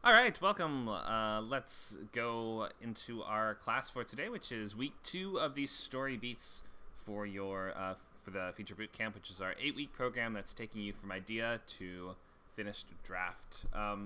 All right, welcome. Let's go into our class for today, which is week 2 of these story beats for your for the feature bootcamp, which is our 8-week program that's taking you from idea to finished draft.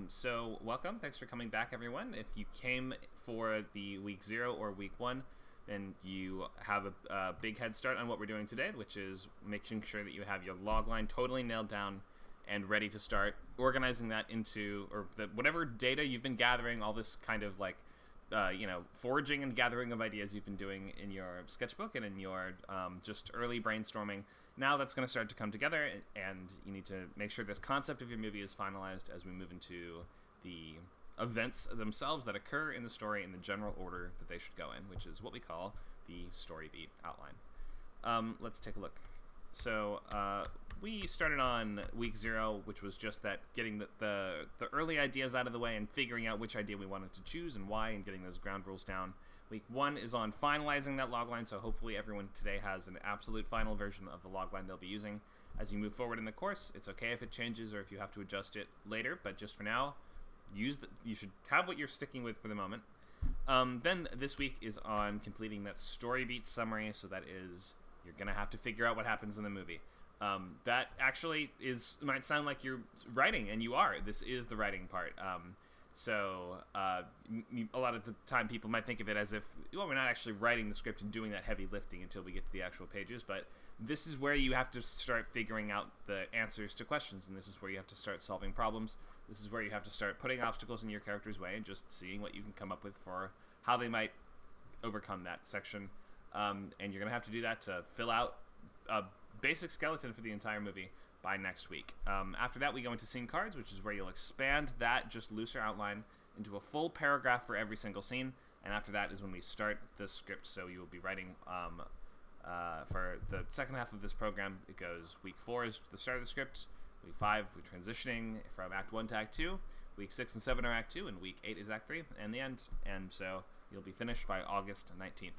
So welcome. Thanks for coming back, everyone. If you came for the week 0 or week 1, then you have a big head start on what we're doing today, which is making sure that you have your log line totally nailed down and ready to start organizing that into, or whatever data you've been gathering, all this kind of like, foraging and gathering of ideas you've been doing in your sketchbook and in your just early brainstorming. Now that's going to start to come together, and you need to make sure this concept of your movie is finalized as we move into the events themselves that occur in the story in the general order that they should go in, which is what we call the story beat outline. Let's take a look. So we started on week 0, which was just that getting the early ideas out of the way and figuring out which idea we wanted to choose and why, and getting those ground rules down. Week 1 is on finalizing that logline, so hopefully everyone today has an absolute final version of the logline they'll be using. As you move forward in the course, it's okay if it changes or if you have to adjust it later, but just for now, you should have what you're sticking with for the moment. Then this week is on completing that story beat summary, so that is, you're going to have to figure out what happens in the movie. That actually might sound like you're writing, and you are. This is the writing part. So a lot of the time people might think of it as if, well, we're not actually writing the script and doing that heavy lifting until we get to the actual pages, but this is where you have to start figuring out the answers to questions, and this is where you have to start solving problems. This is where you have to start putting obstacles in your character's way and just seeing what you can come up with for how they might overcome that section. And you're going to have to do that to fill out a basic skeleton for the entire movie by next week. After that, we go into scene cards, which is where you'll expand that just looser outline into a full paragraph for every single scene. And after that is when we start the script. So you will be writing for the second half of this program. It goes week 4 is the start of the script. Week 5, we're transitioning from Act 1 to Act 2. Week 6 and 7 are Act 2, and week 8 is Act 3, and the end. And so you'll be finished by August 19th.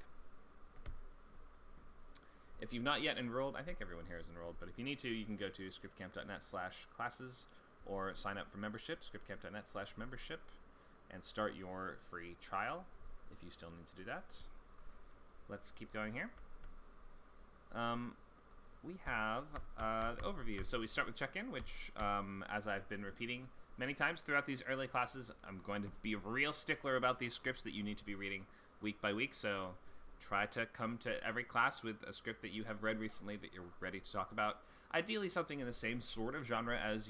If you've not yet enrolled, I think everyone here is enrolled, but if you need to, you can go to scriptcamp.net/classes or sign up for membership, scriptcamp.net/membership, and start your free trial if you still need to do that. Let's keep going here. We have the overview. So we start with check-in, which, as I've been repeating many times throughout these early classes, I'm going to be a real stickler about these scripts that you need to be reading week by week. So try to come to every class with a script that you have read recently that you're ready to talk about. Ideally something in the same sort of genre as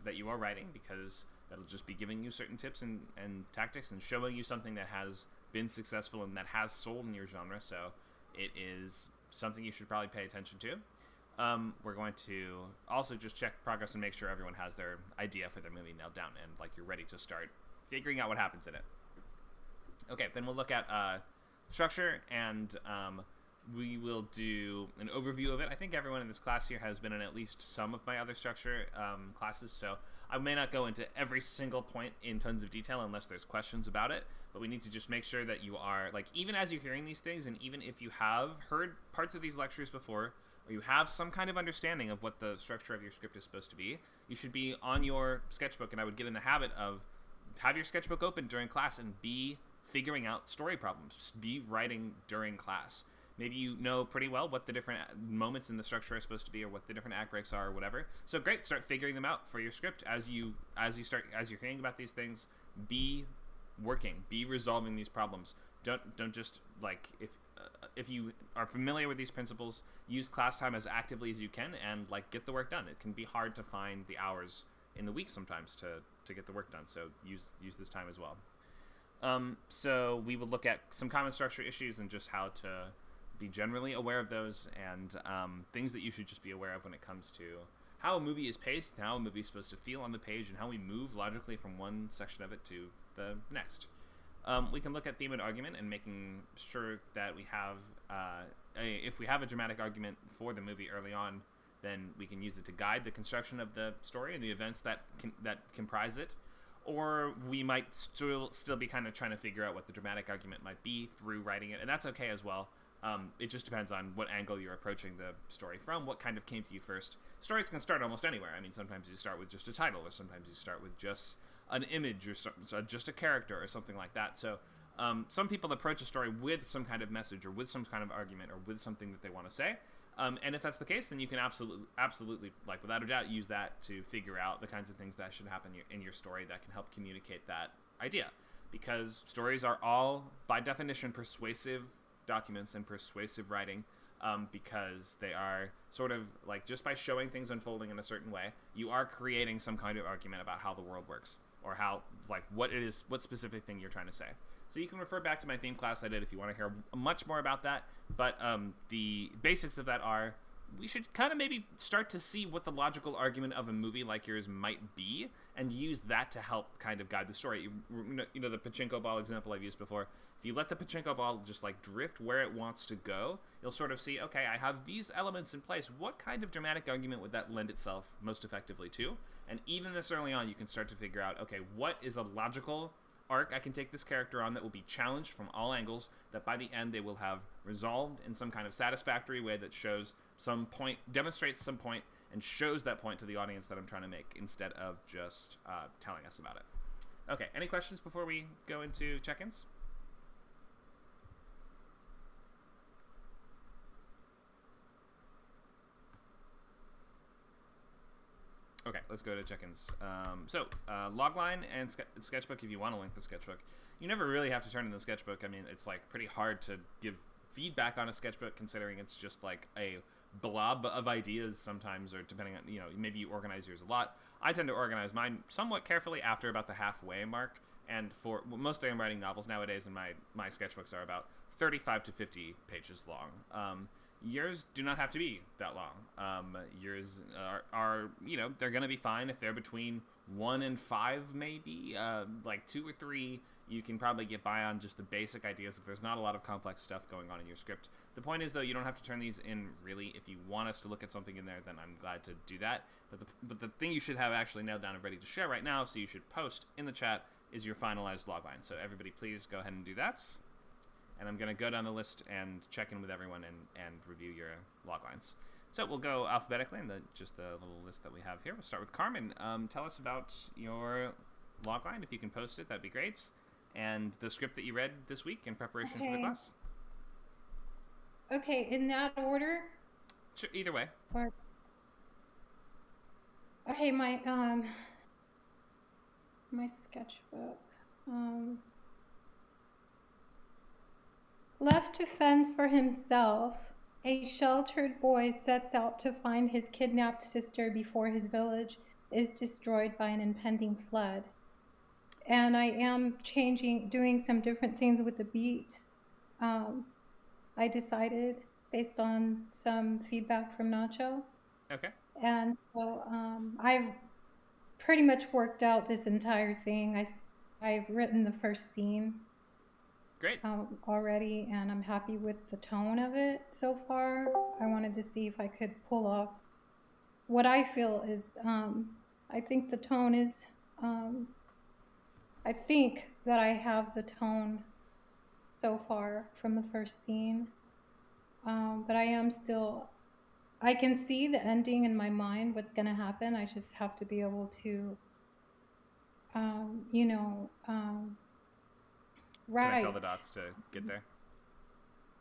that you are writing, because that'll just be giving you certain tips and tactics and showing you something that has been successful and that has sold in your genre. So it is something you should probably pay attention to. We're going to also just check progress and make sure everyone has their idea for their movie nailed down and like you're ready to start figuring out what happens in it. Okay, then we'll look at structure, and we will do an overview of it. I think everyone in this class here has been in at least some of my other structure classes, so I may not go into every single point in tons of detail unless there's questions about it, but we need to just make sure that you are, like, even as you're hearing these things, and even if you have heard parts of these lectures before, or you have some kind of understanding of what the structure of your script is supposed to be, you should be on your sketchbook, and I would get in the habit of have your sketchbook open during class and be figuring out story problems. Be writing during class. Maybe you know pretty well what the different moments in the structure are supposed to be, or what the different act breaks are, or whatever. So great, start figuring them out for your script as you're hearing about these things. Be working, be resolving these problems. Don't just, like, if you are familiar with these principles, use class time as actively as you can and, like, get the work done. It can be hard to find the hours in the week sometimes to get the work done, so use this time as well. So we will look at some common structure issues and just how to be generally aware of those, and things that you should just be aware of when it comes to how a movie is paced, and how a movie is supposed to feel on the page, and how we move logically from one section of it to the next. We can look at theme and argument and making sure that we have, if we have a dramatic argument for the movie early on, then we can use it to guide the construction of the story and the events that comprise it. Or we might still be kind of trying to figure out what the dramatic argument might be through writing it, and that's okay as well. It just depends on what angle you're approaching the story from, what kind of came to you first. Stories can start almost anywhere. I mean, sometimes you start with just a title, or sometimes you start with just an image, or just a character, or something like that. So some people approach a story with some kind of message, or with some kind of argument, or with something that they want to say. And if that's the case, then you can absolutely, like without a doubt, use that to figure out the kinds of things that should happen in your story that can help communicate that idea. Because stories are all, by definition, persuasive documents and persuasive writing, because they are sort of like, just by showing things unfolding in a certain way, you are creating some kind of argument about how the world works, or how, like, what specific thing you're trying to say. So you can refer back to my theme class I did if you want to hear much more about that. But the basics of that are, we should kind of maybe start to see what the logical argument of a movie like yours might be, and use that to help kind of guide the story. You know the pachinko ball example I've used before. If you let the pachinko ball just like drift where it wants to go, you'll sort of see, okay, I have these elements in place. What kind of dramatic argument would that lend itself most effectively to? And even this early on, you can start to figure out, okay, what is a logical arc I can take this character on that will be challenged from all angles, that by the end they will have resolved in some kind of satisfactory way that shows some point, demonstrates some point, and shows that point to the audience that I'm trying to make, instead of just telling us about it. Okay, any questions before we go into check-ins? Okay, let's go to check-ins. Logline and sketchbook, if you want to link the sketchbook. You never really have to turn in the sketchbook. I mean, it's like pretty hard to give feedback on a sketchbook, considering it's just like a blob of ideas sometimes, or depending on, maybe you organize yours a lot. I tend to organize mine somewhat carefully after about the halfway mark, and for mostly I'm writing novels nowadays, and my sketchbooks are about 35 to 50 pages long. Yours do not have to be that long. Yours are they're going to be fine if they're between 1 and 5, maybe. Like 2 or 3, you can probably get by on just the basic ideas if there's not a lot of complex stuff going on in your script. The point is, though, you don't have to turn these in, really. If you want us to look at something in there, then I'm glad to do that. But the thing you should have actually nailed down and ready to share right now, so you should post in the chat, is your finalized logline. So everybody, please go ahead and do that. And I'm going to go down the list and check in with everyone and review your loglines. So we'll go alphabetically in just the little list that we have here. We'll start with Carmen. Tell us about your logline. If you can post it, that'd be great. And the script that you read this week in preparation for the class. Okay, in that order? Sure, either way. Okay, my sketchbook. Left to fend for himself, a sheltered boy sets out to find his kidnapped sister before his village is destroyed by an impending flood. And I am doing some different things with the beats. I decided based on some feedback from Nacho. Okay. And so I've pretty much worked out this entire thing. I've written the first scene. Great. Already, and I'm happy with the tone of it so far. I wanted to see if I could pull off what I feel is, I think the tone is, I think that I have the tone so far from the first scene, but I can see the ending in my mind, what's going to happen. I just have to be able to, right. Connect all the dots to get there.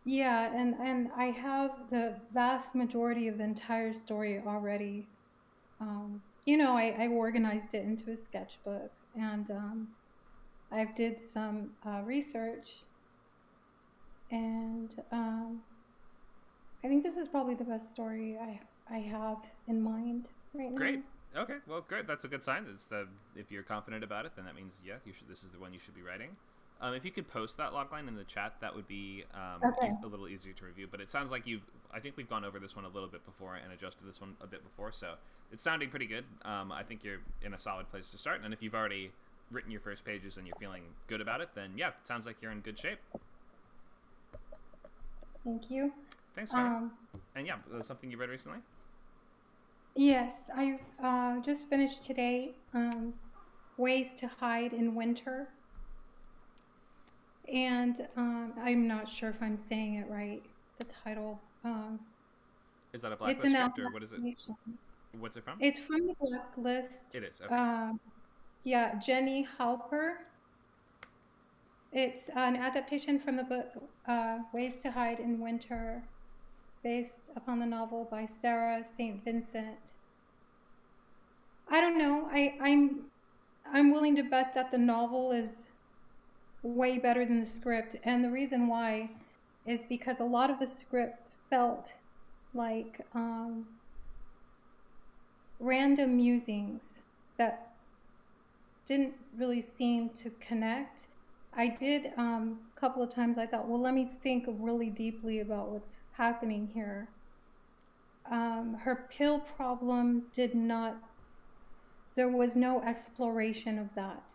Yeah, and I have the vast majority of the entire story already. I organized it into a sketchbook, and I did some research, and I think this is probably the best story I have in mind right now. Great. Okay. Well, great. That's a good sign. If you're confident about it, then that means this is the one you should be writing. If you could post that logline in the chat, that would be a little easier to review. But it sounds like I think we've gone over this one a little bit before and adjusted this one a bit before, so it's sounding pretty good. I think you're in a solid place to start. And if you've already written your first pages and you're feeling good about it, then yeah, it sounds like you're in good shape. Thank you. Thanks, Carmen. And yeah, something you read recently? Yes, I just finished today, Ways to Hide in Winter. And I'm not sure if I'm saying it right. the title. Is that a It's Blacklist an script, or what is it? adaptation. What's it from? It's from the Blacklist. It is. Okay. Yeah, Jenny Halper. It's an adaptation from the book Ways to Hide in Winter, based upon the novel by Sarah St. Vincent. I don't know. I'm willing to bet that the novel is way better than the script, and the reason why is because a lot of the script felt like random musings that didn't really seem to connect. I did a couple of times I thought, well, let me think really deeply about what's happening here. Her pill problem did not, there was no exploration of that.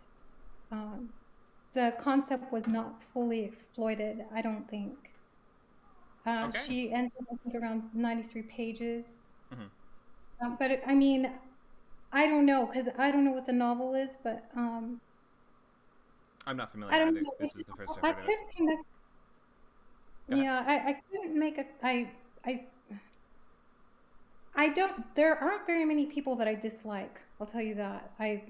The concept was not fully exploited, I don't think. Okay. She ended up, I think, around 93 pages. Mm-hmm. But I mean, I don't know, because I don't know what the novel is, but I'm not familiar I don't either. know. This is the first I've I heard of it. couldn't connect. Go ahead. Yeah, I couldn't make a. I don't. There aren't very many people that I dislike. I'll tell you that. I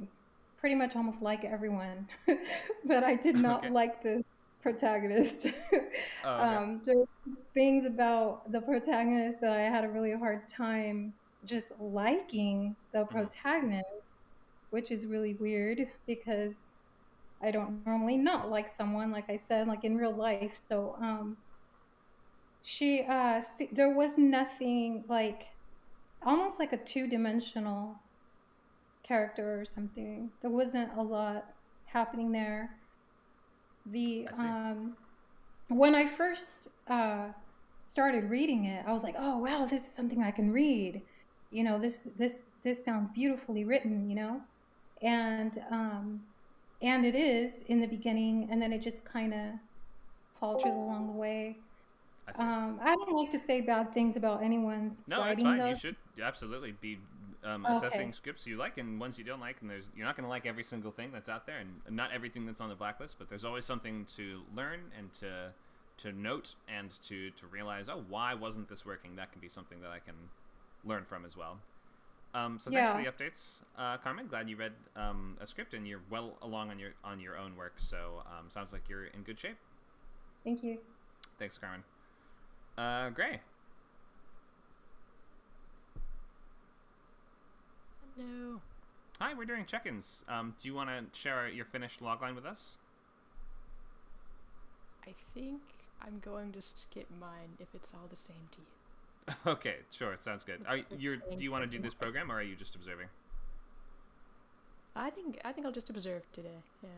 pretty much almost like everyone, but I did not Okay. like the protagonist. Oh, okay. There's things about the protagonist that I had a really hard time just liking the Mm-hmm. protagonist, which is really weird because I don't normally not like someone, like I said, like in real life. So there was nothing like almost like a two-dimensional character or something. There wasn't a lot happening there. The I see. When I first started reading it, I was like, oh wow, this is something I can read. You know, this sounds beautifully written, you know? And it is in the beginning, and then it just kind of falters along the way. I see. I don't like to say bad things about anyone's No, that's writing, fine. You though. should absolutely be Okay. assessing scripts you like and ones you don't like. And you're not going to like every single thing that's out there, and not everything that's on the blacklist. But there's always something to learn and to note and to realize. Oh, why wasn't this working? That can be something that I can learn from as well. So Yeah. thanks for the updates, Carmen. Glad you read a script and you're well along on your own work. So sounds like you're in good shape. Thank you. Thanks, Carmen. Gray. Hello. Hi, we're doing check-ins. Do you want to share your finished logline with us? I think I'm going to skip mine if it's all the same to you. Okay, sure. Sounds good. Do you want to do this program, or are you just observing? I think I'll just observe today. Yeah.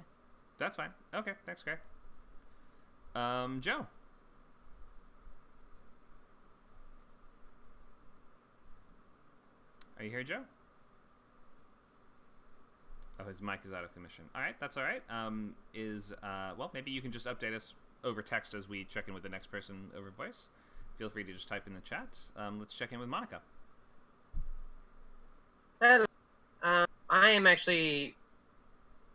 That's fine. Okay, thanks, Gray. Joe. Are you here, Joe? Oh, his mic is out of commission. All right, that's all right. Well, maybe you can just update us over text as we check in with the next person over voice. Feel free to just type in the chat. Let's check in with Monica. Hello. I am actually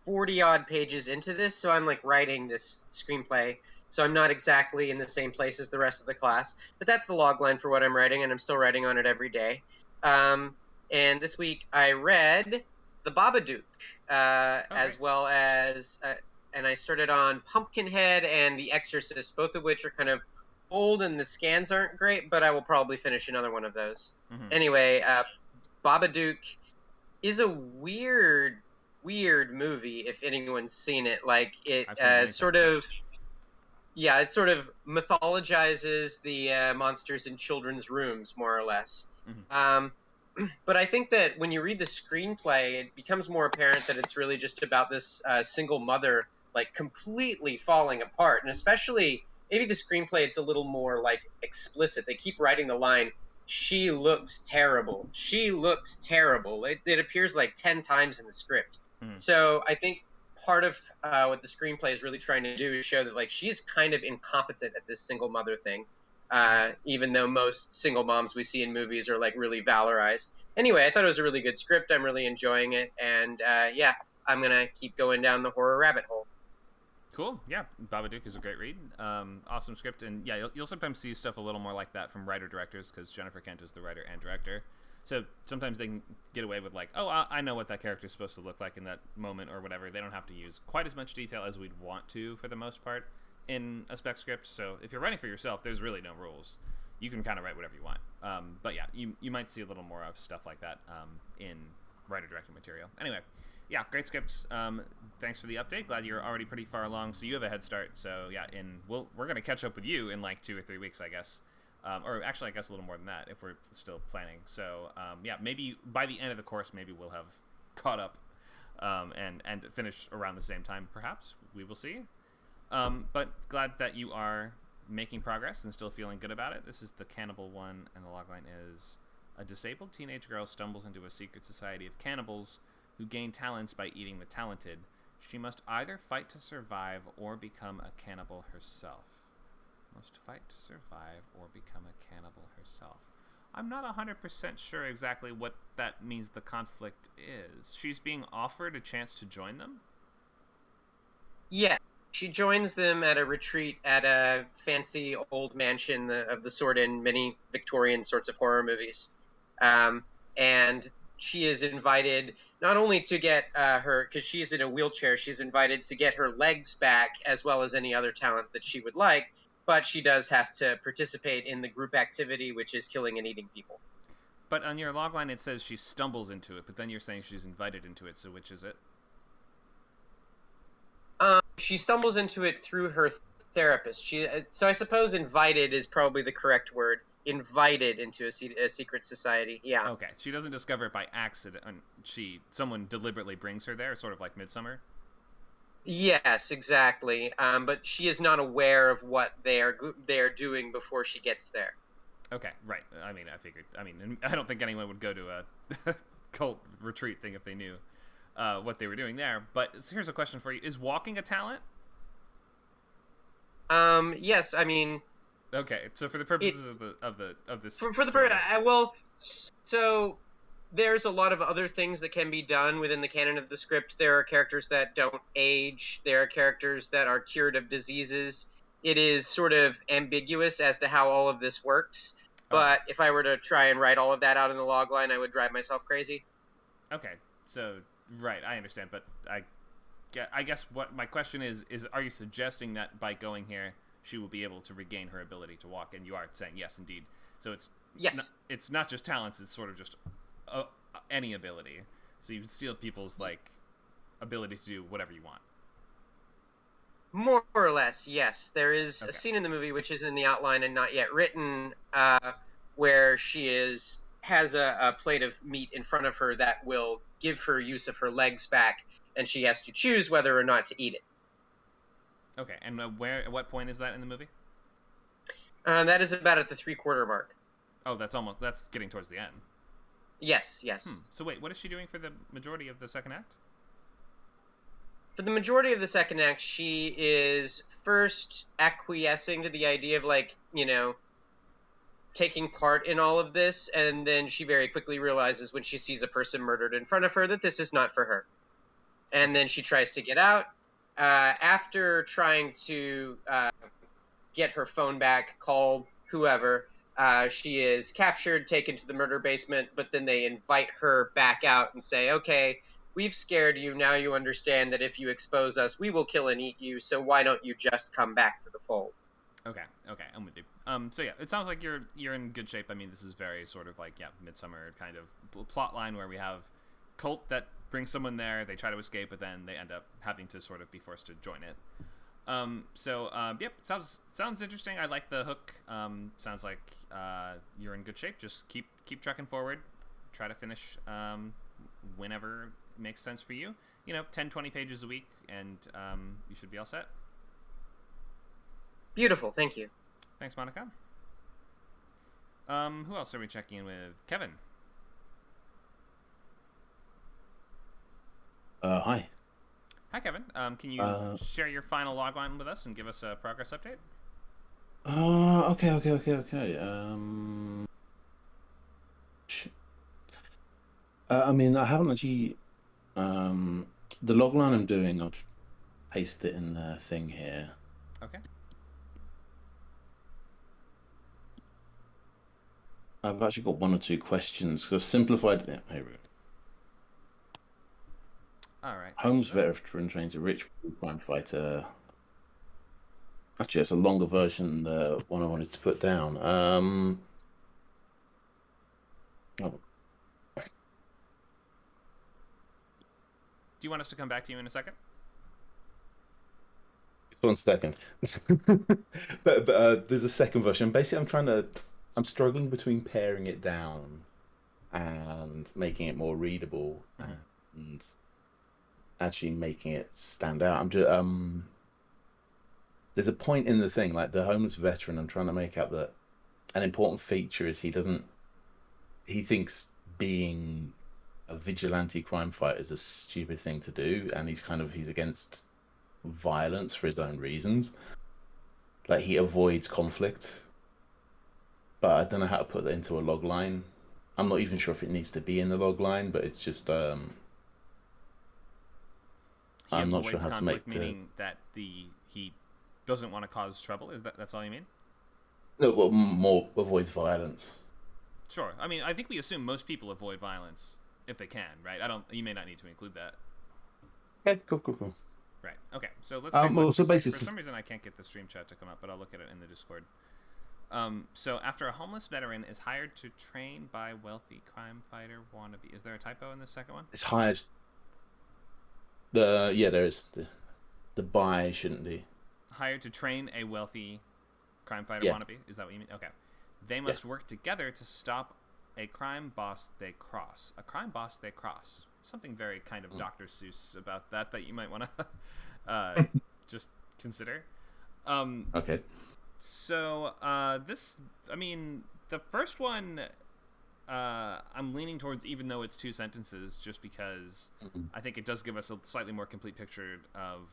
40-odd pages into this, so I'm like writing this screenplay. So I'm not exactly in the same place as the rest of the class, but that's the log line for what I'm writing, and I'm still writing on it every day. And this week I read The Babadook, as well as, and I started on Pumpkinhead and The Exorcist, both of which are kind of old and the scans aren't great, but I will probably finish another one of those. Mm-hmm. Anyway, Babadook is a weird movie if anyone's seen it. Like it sort of mythologizes the monsters in children's rooms, more or less. Mm-hmm. But I think that when you read the screenplay, it becomes more apparent that it's really just about this single mother like completely falling apart, and especially maybe the screenplay, it's a little more like explicit. They keep writing the line, "She looks terrible. She looks terrible." It appears like 10 times in the script. Mm-hmm. So I think part of what the screenplay is really trying to do is show that like she's kind of incompetent at this single mother thing. Even though most single moms we see in movies are like really valorized. Anyway, I thought it was a really good script. I'm really enjoying it. And yeah, I'm going to keep going down the horror rabbit hole. Cool. Yeah, Babadook is a great read. Awesome script, and yeah, you'll sometimes see stuff a little more like that from writer-directors because Jennifer Kent is the writer and director. So sometimes they can get away with like, oh, I know what that character is supposed to look like in that moment or whatever. They don't have to use quite as much detail as we'd want to for the most part in a spec script. So if you're writing for yourself, there's really no rules. You can kind of write whatever you want. But yeah, you might see a little more of stuff like that in writer-director material. Anyway, yeah, great scripts. Thanks for the update. Glad you're already pretty far along, so you have a head start. So yeah, we're gonna catch up with you in like 2 or 3 weeks, I guess. Or actually, I guess a little more than that if we're still planning. So yeah, maybe by the end of the course, maybe we'll have caught up and finished around the same time. Perhaps we will see. But glad that you are making progress and still feeling good about it. This is the cannibal one, and the logline is: a disabled teenage girl stumbles into a secret society of cannibals who gain talents by eating the talented. She must either fight to survive or become a cannibal herself. Must fight to survive or become a cannibal herself. I'm not 100% sure exactly what that means the conflict is. She's being offered a chance to join them? Yeah, she joins them at a retreat at a fancy old mansion of the sort in many Victorian sorts of horror movies. And she is invited not only to get her, because she's in a wheelchair, she's invited to get her legs back as well as any other talent that she would like, but she does have to participate in the group activity, which is killing and eating people. But on your logline it says she stumbles into it, but then you're saying she's invited into it, so which is it? She stumbles into it through her therapist. So I suppose invited is probably the correct word. Invited into a secret society. Yeah. Okay, she doesn't discover it by accident. Someone deliberately brings her there, sort of like Midsummer. Yes, exactly. But she is not aware of what they are doing before she gets there. Okay, right. I mean, I figured. I mean, I don't think anyone would go to a cult retreat thing if they knew what they were doing there. But here's a question for you: is walking a talent? Yes. I mean. Okay, so for the purposes of this, for the well, so there's a lot of other things that can be done within the canon of the script. There are characters that don't age. There are characters that are cured of diseases. It is sort of ambiguous as to how all of this works. But if I were to try and write all of that out in the logline, I would drive myself crazy. Okay, so right, I understand, but I guess what my question is are you suggesting that by going here she will be able to regain her ability to walk? And you are saying yes, indeed. So it's not just talents; it's sort of just any ability. So you steal people's like ability to do whatever you want. More or less, yes. There is a scene in the movie which is in the outline and not yet written, where she has a plate of meat in front of her that will give her use of her legs back, and she has to choose whether or not to eat it. Okay, and at what point is that in the movie? That is about at the 3/4 mark. Oh, that's getting towards the end. Yes. So wait, what is she doing for the majority of the second act? For the majority of the second act, she is first acquiescing to the idea of, like, taking part in all of this, and then she very quickly realizes when she sees a person murdered in front of her that this is not for her. And then she tries to get out. After trying to get her phone back, call whoever, she is captured, taken to the murder basement, but then they invite her back out and say, okay, we've scared you, now you understand that if you expose us, we will kill and eat you, so why don't you just come back to the fold? Okay, I'm with you. So yeah, it sounds like you're in good shape. I mean, this is very sort of like, Midsummer kind of plot line where we have cult that brings someone there, they try to escape, but then they end up having to sort of be forced to join it. Yep, it sounds interesting. I like the hook. Sounds like you're in good shape. Just keep trucking forward. Try to finish whenever makes sense for you. 10, 20 pages a week, and you should be all set. Beautiful, thank you. Thanks, Monica. Who else are we checking in with? Kevin. Hi. Hi, Kevin. Can you share your final logline with us and give us a progress update? Okay. I mean, I haven't actually. The logline I'm doing, paste it in the thing here. Okay. I've actually got one or two questions because I simplified it. Here we go. All right. Holmes veteran trains a rich crime fighter. Actually, it's a longer version than the one I wanted to put down. Oh. Do you want us to come back to you in a second? 1 second. but there's a second version. Basically, I'm struggling between paring it down and making it more readable and actually making it stand out. I'm just there's a point in the thing, like the homeless veteran, I'm trying to make out that an important feature is he thinks being a vigilante crime fighter is a stupid thing to do, and he's against violence for his own reasons. Like, he avoids conflict, but I don't know how to put that into a log line. I'm not even sure if it needs to be in the log line, but it's just I'm not sure how to make meaning that he doesn't want to cause trouble. That's all you mean? No, well, more avoids violence. Sure. I mean, I think we assume most people avoid violence if they can, right? You may not need to include that. Okay, cool. Right. Okay. So let's. So basically, for some reason, I can't get the stream chat to come up, but I'll look at it in the Discord. So after a homeless veteran is hired to train by wealthy crime fighter wannabe, is there a typo in the second one? It's hired. There is. The by shouldn't be. Hired to train a wealthy crime fighter wannabe. Is that what you mean? Okay. They must work together to stop a crime boss they cross. A crime boss they cross. Something very kind of Dr. Seuss about that you might want to just consider. Okay. So the first one, I'm leaning towards, even though it's 2 sentences, just because I think it does give us a slightly more complete picture of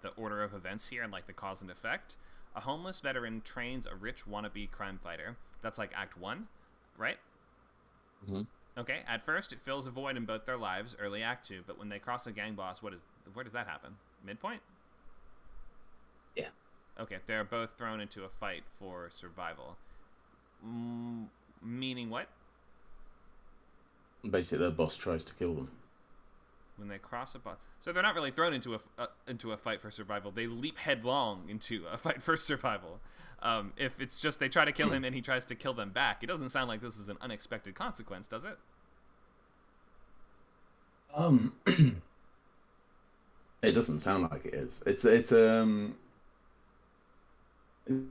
the order of events here and like the cause and effect. A homeless veteran trains a rich wannabe crime fighter. That's like Act 1, right? Mm-hmm. Okay. At first, it fills a void in both their lives, early Act 2. But when they cross a gang boss, where does that happen? Midpoint? Yeah. Okay. They're both thrown into a fight for survival. Meaning what? Basically, their boss tries to kill them. When they cross a boss, so they're not really thrown into a fight for survival. They leap headlong into a fight for survival. If it's just they try to kill him and he tries to kill them back, it doesn't sound like this is an unexpected consequence, does it? It doesn't sound like it is. It's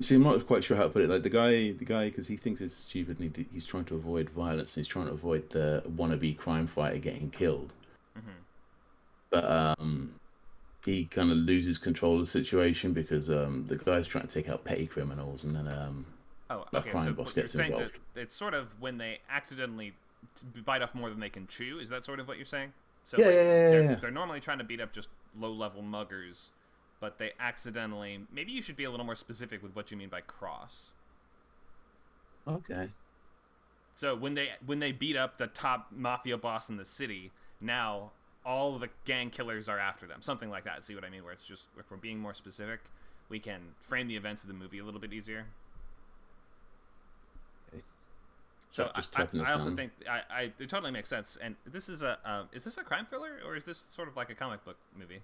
See, I'm not quite sure how to put it. Like the guy, because he thinks it's stupid, and he's trying to avoid violence. And he's trying to avoid the wannabe crime fighter getting killed. But he kind of loses control of the situation because the guy's trying to take out petty criminals, and then a crime boss gets involved. It's sort of when they accidentally bite off more than they can chew. Is that sort of what you're saying? So yeah. They're normally trying to beat up just low-level muggers, but they accidentally... Maybe you should be a little more specific with what you mean by cross. Okay. So when they beat up the top mafia boss in the city, now all the gang killers are after them. Something like that. See what I mean? Where it's just, if we're being more specific, we can frame the events of the movie a little bit easier. Okay. So I also think it totally makes sense. And this is is this a crime thriller, or is this sort of like a comic book movie?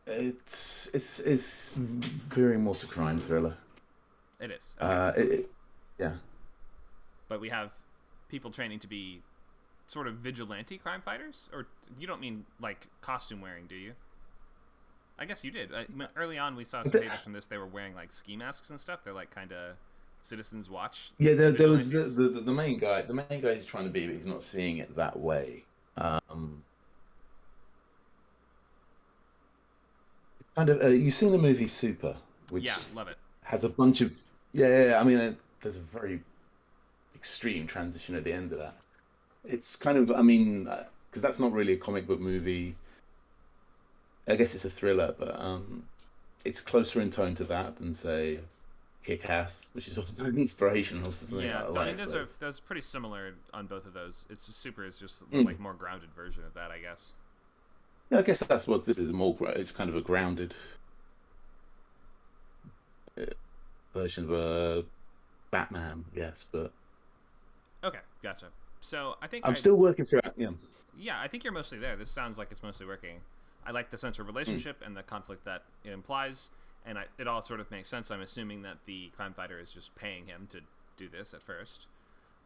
It's very much a crime thriller. It is. Okay. Yeah. But we have people training to be sort of vigilante crime fighters? Or you don't mean like costume wearing, do you? I guess you did. Early on, we saw some pages from this. They were wearing like ski masks and stuff. They're like kind of Citizens Watch. Yeah, there was the main guy. The main guy is trying to be, but he's not seeing it that way. Kind of. You've seen the movie Super, which love it. Has a bunch of I mean, there's a very extreme transition at the end of that. It's kind of, I mean, because that's not really a comic book movie. I guess it's a thriller, but it's closer in tone to that than say kick-ass, which is also inspirational to something Yeah, I I like. mean, But it's- those pretty similar on both of those. It's just Super is just Mm. like more grounded version of that, I guess. yeah, I guess that's what this is. It's kind of a grounded uh, version of a Batman, yes. But Okay, gotcha. So I think I'm still working through it. Yeah. yeah, I think you're mostly there. This sounds like it's mostly working. I like the sense of relationship and the conflict that it implies, and it all sort of makes sense. I'm assuming that the crime fighter is just paying him to do this at first.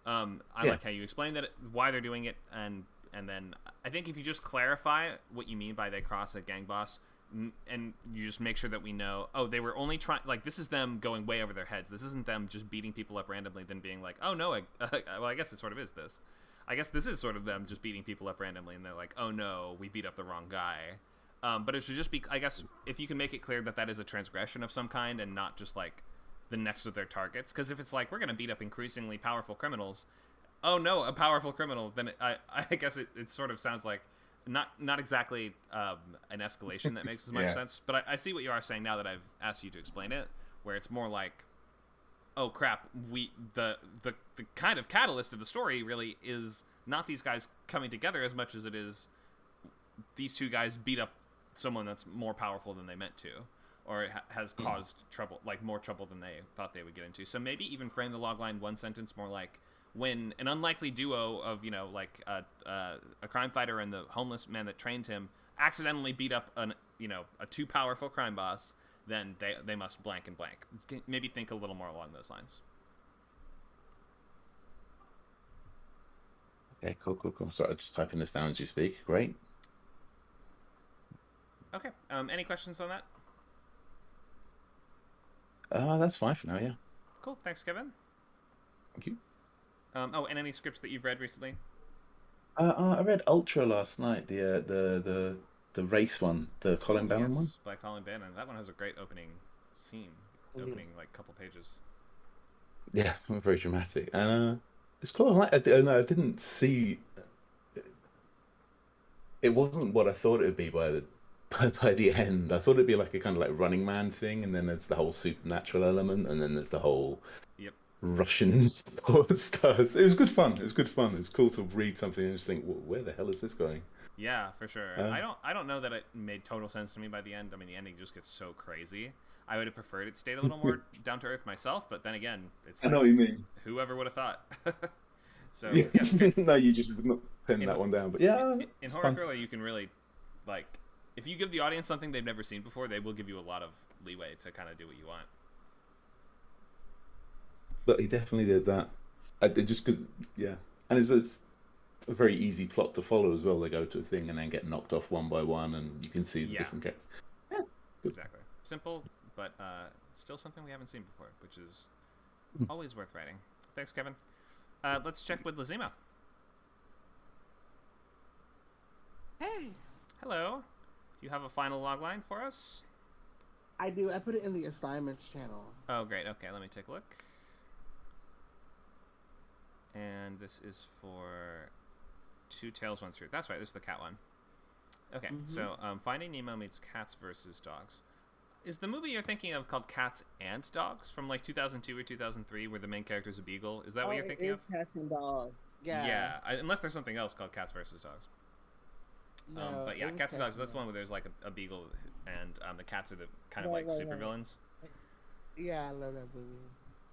I Yeah. like how you explain that why they're doing it, and then I think if you just clarify what you mean by they cross a gang boss, and you just make sure that we know, oh, they were only trying, like, this is them going way over their heads. This isn't them just beating people up randomly, then being like, oh no, well, I guess it sort of is this. I guess this is sort of them just beating people up randomly, and they're like, oh no, we beat up the wrong guy. But it should just be, I guess, if you can make it clear that that is a transgression of some kind and not just like the next of their targets. Because if it's like, we're going to beat up increasingly powerful criminals, oh no, a powerful criminal, then I guess it sort of sounds like not exactly an escalation that makes as much Yeah. sense. But I see what you are saying now that I've asked you to explain it, where it's more like, oh crap, the kind of catalyst of the story really is not these guys coming together as much as it is these two guys beat up someone that's more powerful than they meant to, or it has caused trouble, like more trouble than they thought they would get into. So maybe even frame the logline one sentence more like, when an unlikely duo of, you know, like a crime fighter and the homeless man that trained him accidentally beat up a too powerful crime boss, then they must blank and blank. Maybe think a little more along those lines. Okay, cool. Sorry, I'm just typing this down as you speak. Great. Okay. Any questions on that? That's fine for now. Yeah. Cool. Thanks, Kevin. Thank you. And any scripts that you've read recently? I read Ultra last night. The race one, the Colin Bannon one. By Colin Bannon. That one has a great opening scene. Opening like couple pages. Yeah, very dramatic. And it's cool. I didn't see. It wasn't what I thought it would be by the end. I thought it'd be like a kind of like Running Man thing, and then there's the whole supernatural element, and then there's the whole Russian sports stars. It was good fun. It's cool to read something and just think, where the hell is this going? Yeah, for sure. I don't know that it made total sense to me by the end. I mean, the ending just gets so crazy. I would have preferred it stayed a little more down to earth myself, but then again, it's like, I know what you mean. Whoever would have thought. So Yeah. yeah, No, you just would not pin that one down. But yeah, in it's horror fun. thriller, you can really, like, if you give the audience something they've never seen before, they will give you a lot of leeway to kind of do what you want. But he definitely did that. Just because, yeah, and it's a very easy plot to follow as well. They go to a thing and then get knocked off one by one, and you can see the different characters. Yeah, good. Exactly. Simple, but still something we haven't seen before, which is always worth writing. Thanks, Kevin. Let's check with Lazima. Hey, Hello. Do you have a final logline for us? I do. I put it in the assignments channel. Oh, great. Okay, let me take a look. And this is for Two Tails, One Through. That's right, this is the cat one. Okay, so Finding Nemo meets Cats versus Dogs. Is the movie you're thinking of called Cats and Dogs from like 2002 or 2003 where the main character is a beagle? Is that what you're thinking of? Cats and dogs. Yeah. Yeah, unless there's something else called Cats versus Dogs. No, but yeah, Cats and Dogs, that's the one where there's like a beagle and the cats are the kind of like super villains. Yeah, I love that movie.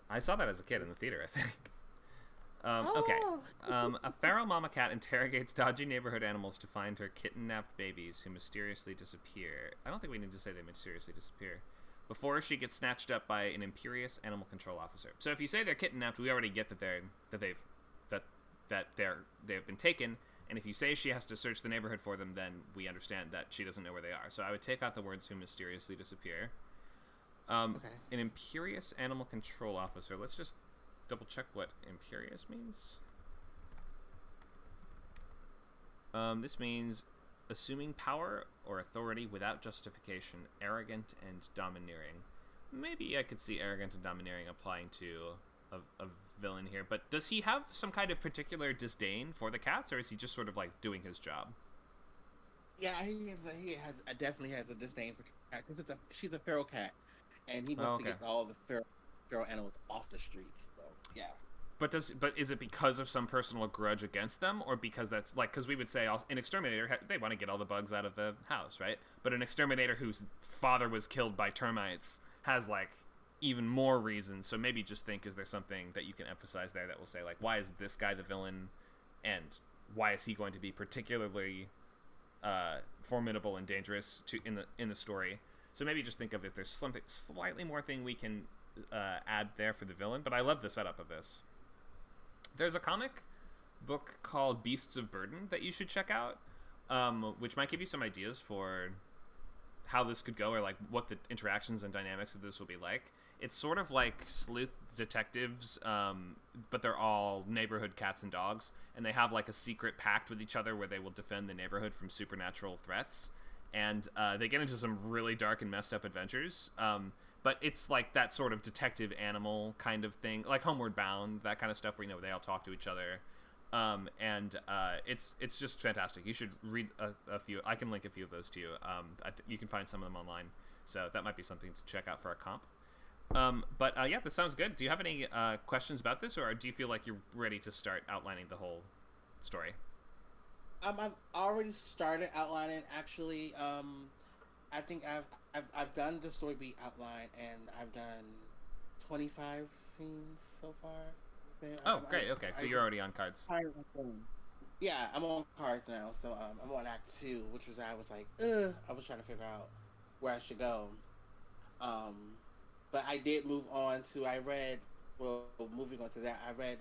I saw that as a kid in the theater, I think. Okay. A feral mama cat interrogates dodgy neighborhood animals to find her kidnapped babies who mysteriously disappear. I don't think we need to say they mysteriously disappear. Before she gets snatched up by an imperious animal control officer. So if you say they're kidnapped, we already get that they've been taken. And if you say she has to search the neighborhood for them, then we understand that she doesn't know where they are. So I would take out the words who mysteriously disappear. An imperious animal control officer. Let's just double check what imperious means. This means assuming power or authority without justification, arrogant and domineering. Maybe I could see arrogant and domineering applying to a villain here, but does he have some kind of particular disdain for the cats, or is he just sort of like doing his job? Yeah, he definitely has a disdain for cats. She's a feral cat, and he wants to get all the feral animals off the street. So yeah. But is it because of some personal grudge against them, or because that's like, because we would say an exterminator, they want to get all the bugs out of the house, right? But an exterminator whose father was killed by termites has like even more reasons. So maybe just think, is there something that you can emphasize there that will say like, why is this guy the villain, and why is he going to be particularly formidable and dangerous in the story? So maybe just think of if there's something slightly more thing we can add there for the villain. But I love the setup of this. There's a comic book called Beasts of Burden that you should check out, which might give you some ideas for how this could go, or like what the interactions and dynamics of this will be like. It's sort of like sleuth detectives, but they're all neighborhood cats and dogs, and they have like a secret pact with each other where they will defend the neighborhood from supernatural threats. And they get into some really dark and messed up adventures. But it's like that sort of detective animal kind of thing, like Homeward Bound, that kind of stuff where, they all talk to each other. It's just fantastic. You should read a few. I can link a few of those to you. You can find some of them online. So that might be something to check out for a comp. Yeah, this sounds good. Do you have any questions about this, or do you feel like you're ready to start outlining the whole story? I've already started outlining. Actually, I think I've done the story beat outline, and I've done 25 scenes so far. Great. Okay, so you're already on cards. Yeah, I'm on cards now. So I'm on Act 2, which was I was like, I was trying to figure out where I should go. But I did move on to moving on to that, I read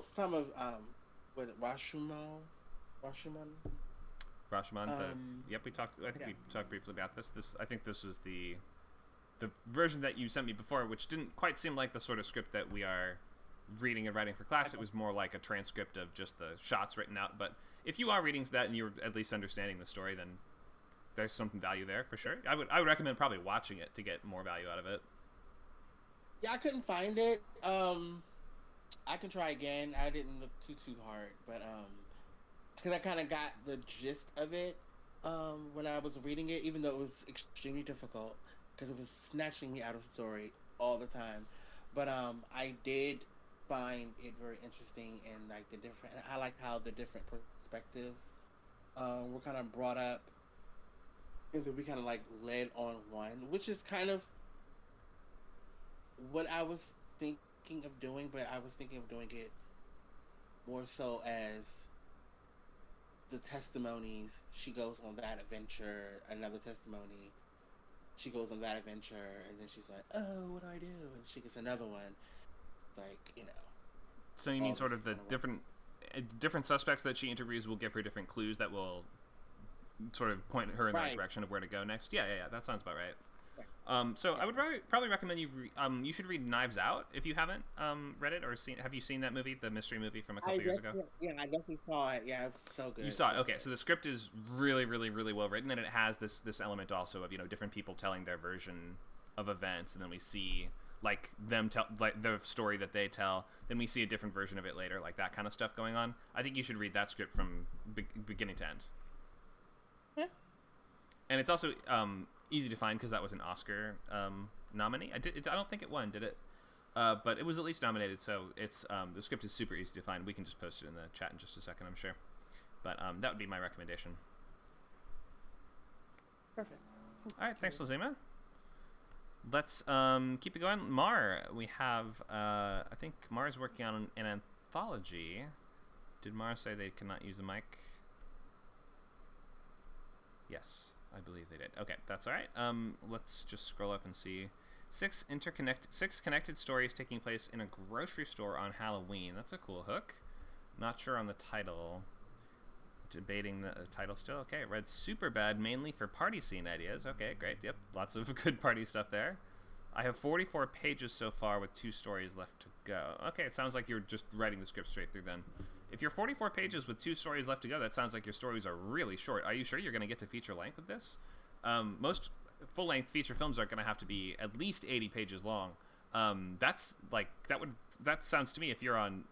some of was it Rashomon? Rashomon. Yep, we talked. I think we talked briefly about this. I think this was the version that you sent me before, which didn't quite seem like the sort of script that we are reading and writing for class. It was more like a transcript of just the shots written out. But if you are reading that and you're at least understanding the story, then there's some value there for sure. I would recommend probably watching it to get more value out of it. Yeah, I couldn't find it. I can try again. I didn't look too hard, but because I kind of got the gist of it when I was reading it, even though it was extremely difficult because it was snatching me out of the story all the time. But I did find it very interesting, and like I like how the different perspectives were kind of brought up, and then we kind of like led on one, which is kind of what I was thinking of doing, but I was thinking of doing it more so as the testimonies. She goes on that adventure, another testimony. She goes on that adventure, and then she's like, "Oh, what do I do?" And she gets another one. It's like, So you mean sort of the different suspects that she interviews will give her different clues that will sort of point her in the right direction of where to go next. Yeah. That sounds about right. So I would probably recommend you should read Knives Out if you haven't read it or seen. Have you seen that movie, the mystery movie from a couple years ago? Yeah, I definitely saw it. Yeah, it was so good. You saw it. Okay, so the script is really, really, really well written, and it has this element also of different people telling their version of events, and then we see like them tell like the story that they tell. Then we see a different version of it later, like that kind of stuff going on. I think you should read that script from beginning to end. Yeah. And it's also easy to find because that was an Oscar nominee. I don't think it won, did it? But it was at least nominated, so it's the script is super easy to find. We can just post it in the chat in just a second, I'm sure. But that would be my recommendation. Perfect. All right, thanks, Lazima. Let's keep it going. Mar, we have I think Mar's working on an anthology. Did Mar say they cannot use a mic? Yes, I believe they did. Okay, that's all right. Let's just scroll up and see. 6 connected stories taking place in a grocery store on Halloween. That's a cool hook. Not sure on the title. Debating the title still. Okay, read Superbad mainly for party scene ideas. Okay, great. Yep, lots of good party stuff there. I have 44 pages so far with 2 stories left to go. Okay, it sounds like you're just writing the script straight through then. If you're 44 pages with 2 stories left to go, that sounds like your stories are really short. Are you sure you're going to get to feature length with this? Most full-length feature films are going to have to be at least 80 pages long. That's like that sounds to me, if you're on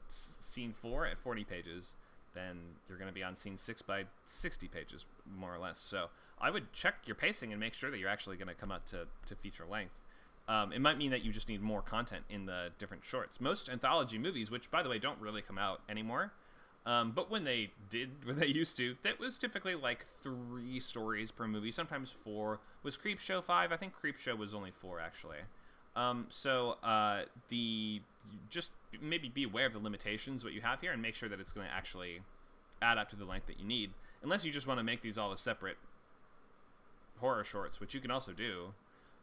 scene 4 at 40 pages, then you're going to be on scene 6 by 60 pages, more or less. So I would check your pacing and make sure that you're actually going to come out to feature length. It might mean that you just need more content in the different shorts. Most anthology movies, which by the way don't really come out anymore, but when they used to, that was typically like 3 stories per movie, sometimes 4. Was Creepshow 5? I think Creepshow was only 4 actually. Just maybe be aware of the limitations what you have here and make sure that it's going to actually add up to the length that you need. Unless you just want to make these all as separate horror shorts, which you can also do.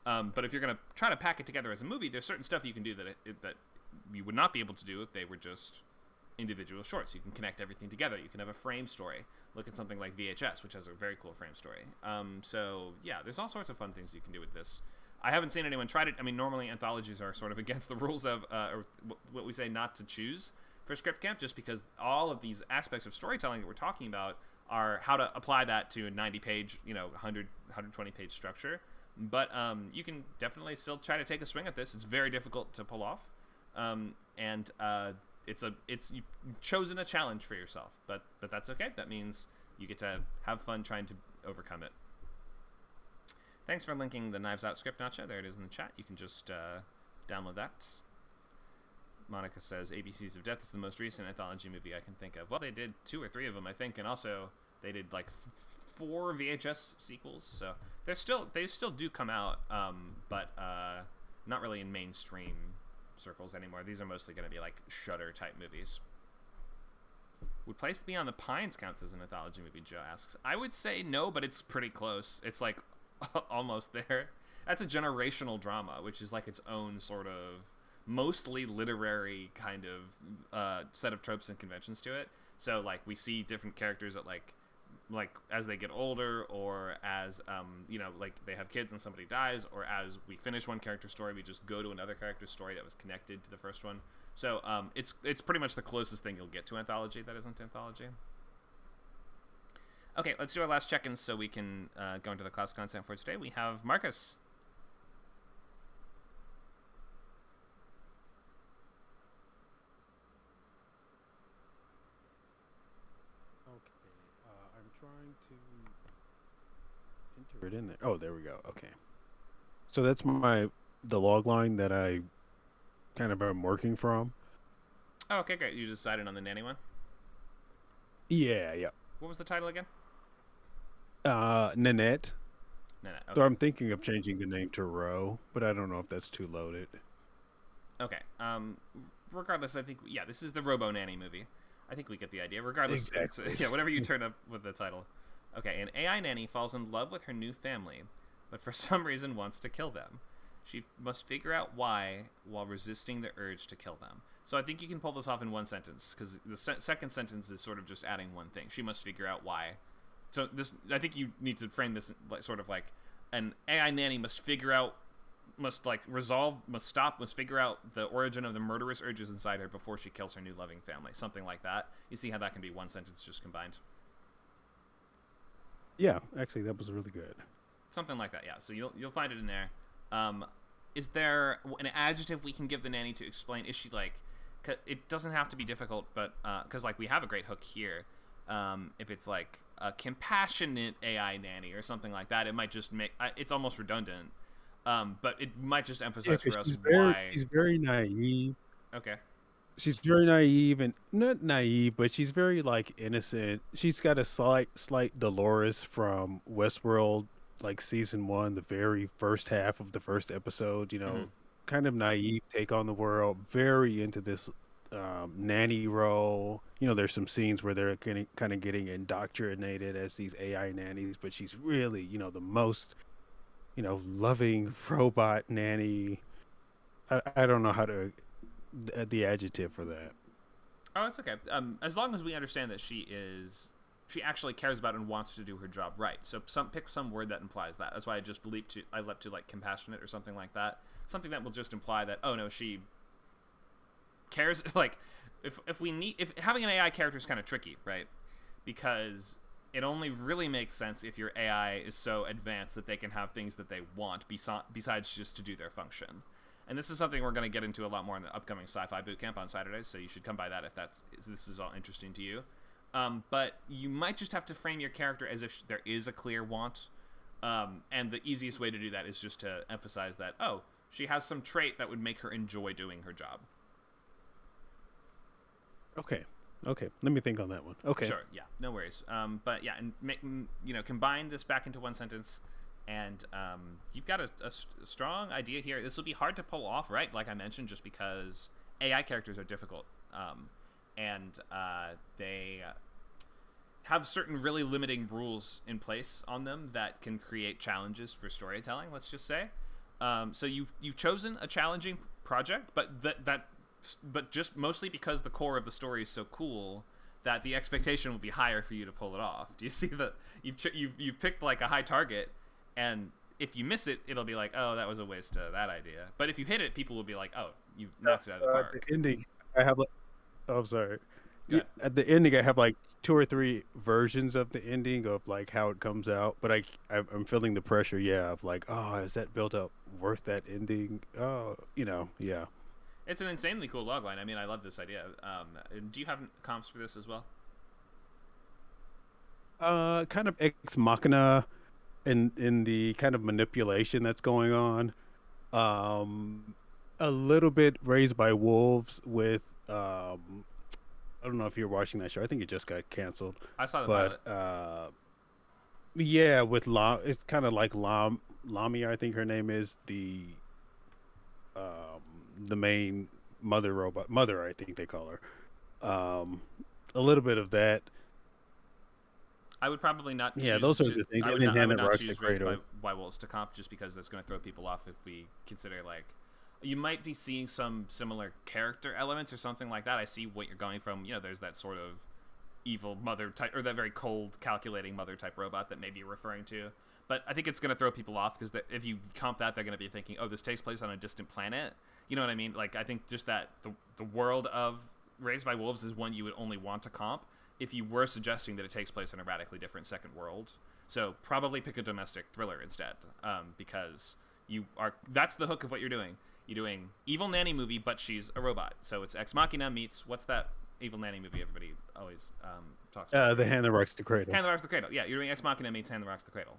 But if you're going to try to pack it together as a movie, there's certain stuff you can do that you would not be able to do if they were just individual shorts. You can connect everything together. You can have a frame story. Look at something like VHS, which has a very cool frame story. So yeah, there's all sorts of fun things you can do with this. I haven't seen anyone try it. I mean, normally anthologies are sort of against the rules of or what we say not to choose for Script Camp, just because all of these aspects of storytelling that we're talking about are how to apply that to a 90-page, 120-page structure. But you can definitely still try to take a swing at this. It's very difficult to pull off, and you've chosen a challenge for yourself. But that's okay. That means you get to have fun trying to overcome it. Thanks for linking the Knives Out script, Nacha. There it is in the chat. You can just download that. Monica says ABCs of Death is the most recent anthology movie I can think of. Well, they did 2 or 3 of them, I think, and also they did like 4 VHS sequels. So they still do come out, but not really in mainstream circles anymore. These are mostly going to be like Shudder type movies. Would Place Beyond the Pines count as an anthology movie? Joe asks. I would say no, but it's pretty close. It's like almost there. That's a generational drama, which is like its own sort of mostly literary kind of set of tropes and conventions to it. So like we see different characters that like as they get older, or as like they have kids and somebody dies, or as we finish one character story, we just go to another character's story that was connected to the first one. So it's pretty much the closest thing you'll get to anthology that isn't anthology. Okay, let's do our last check-ins so we can go into the class content for today. We have Marcus. Okay, I'm trying to enter it in there. Oh, there we go. Okay. So that's the log line that I kind of am working from. Oh, okay, great. You decided on the nanny one? Yeah. What was the title again? Nanette. Okay. So I'm thinking of changing the name to Roe, but I don't know if that's too loaded. Okay. Regardless, I think this is the Robo Nanny movie. I think we get the idea. Regardless, exactly. Yeah, whatever you turn up with the title. Okay, an AI nanny falls in love with her new family, but for some reason wants to kill them. She must figure out why while resisting the urge to kill them. So I think you can pull this off in one sentence, because the second sentence is sort of just adding one thing. She must figure out why. So I think you need to frame this sort of like an AI nanny must figure out, must figure out the origin of the murderous urges inside her before she kills her new loving family. Something like that. You see how that can be one sentence just combined? Yeah, actually, that was really good. Something like that, yeah. So you'll find it in there. Is there an adjective we can give the nanny to explain? Is she like... It doesn't have to be difficult, but... Because, like, we have a great hook here. If it's, like, a compassionate AI nanny or something like that, it might just make... it's almost redundant. But it might just emphasize for us why... She's very naive. Okay. She's very naive, and not naive, but she's very, like, innocent. She's got a slight Dolores from Westworld, like, season 1, the very first half of the first episode, kind of naive take on the world, very into this nanny role. There's some scenes where they're kind of getting indoctrinated as these AI nannies, but she's really, the most, loving robot nanny. I don't know how to... the adjective for that. Oh, it's okay. As long as we understand that she actually cares about and wants to do her job right. So pick some word that implies that. That's why I leapt to like compassionate or something like that. Something that will just imply that, oh no, she cares. Like if having an AI character is kind of tricky, right? Because it only really makes sense if your AI is so advanced that they can have things that they want besides just to do their function. And this is something we're going to get into a lot more in the upcoming Sci-Fi Bootcamp on Saturdays, so you should come by that if this is all interesting to you. But you might just have to frame your character as if there is a clear want. And the easiest way to do that is just to emphasize that, oh, she has some trait that would make her enjoy doing her job. Okay. Okay. Let me think on that one. Okay. Sure. Yeah. No worries. But yeah, and combine this back into one sentence, and you've got a strong idea here. This will be hard to pull off, right? Like I mentioned, just because AI characters are difficult, and they have certain really limiting rules in place on them that can create challenges for storytelling. Let's just say. So you've chosen a challenging project, but but just mostly because the core of the story is so cool that the expectation will be higher for you to pull it off. Do you see that you've picked like a high target, and if you miss it, it'll be like, oh, that was a waste of that idea. But if you hit it, people will be like, oh, you knocked it out of the park. The ending, I have like, oh, I'm sorry. Yeah, at the ending, I have like 2 or 3 versions of the ending of like how it comes out, but I'm feeling the pressure, of like, oh, is that build up worth that ending? Oh, yeah. It's an insanely cool logline. I mean, I love this idea. Do you have comps for this as well? Kind of ex machina in the kind of manipulation that's going on. A little bit Raised by Wolves with I don't know if you're watching that show. I think it just got canceled. I saw the pilot. Yeah, with it's kind of like Lamia, I think her name is, the main mother, I think they call her. A little bit of that. I would probably not. Yeah, those are the things. I would not choose Raised by Wolves to comp, just because that's going to throw people off if we consider like you might be seeing some similar character elements or something like that. I see what you're going from. There's that sort of evil mother type, or that very cold, calculating mother type robot that maybe you're referring to. But I think it's going to throw people off because if you comp that, they're going to be thinking, oh, this takes place on a distant planet. You know what I mean? Like, I think just that the world of Raised by Wolves is one you would only want to comp if you were suggesting that it takes place in a radically different second world. So probably pick a domestic thriller instead, because that's the hook of what you're doing. You're doing evil nanny movie, but she's a robot. So it's Ex Machina meets, what's that evil nanny movie everybody always talks about? The Hand That Rocks the Cradle. Hand That Rocks the Cradle. Yeah, you're doing Ex Machina meets Hand That Rocks the Cradle.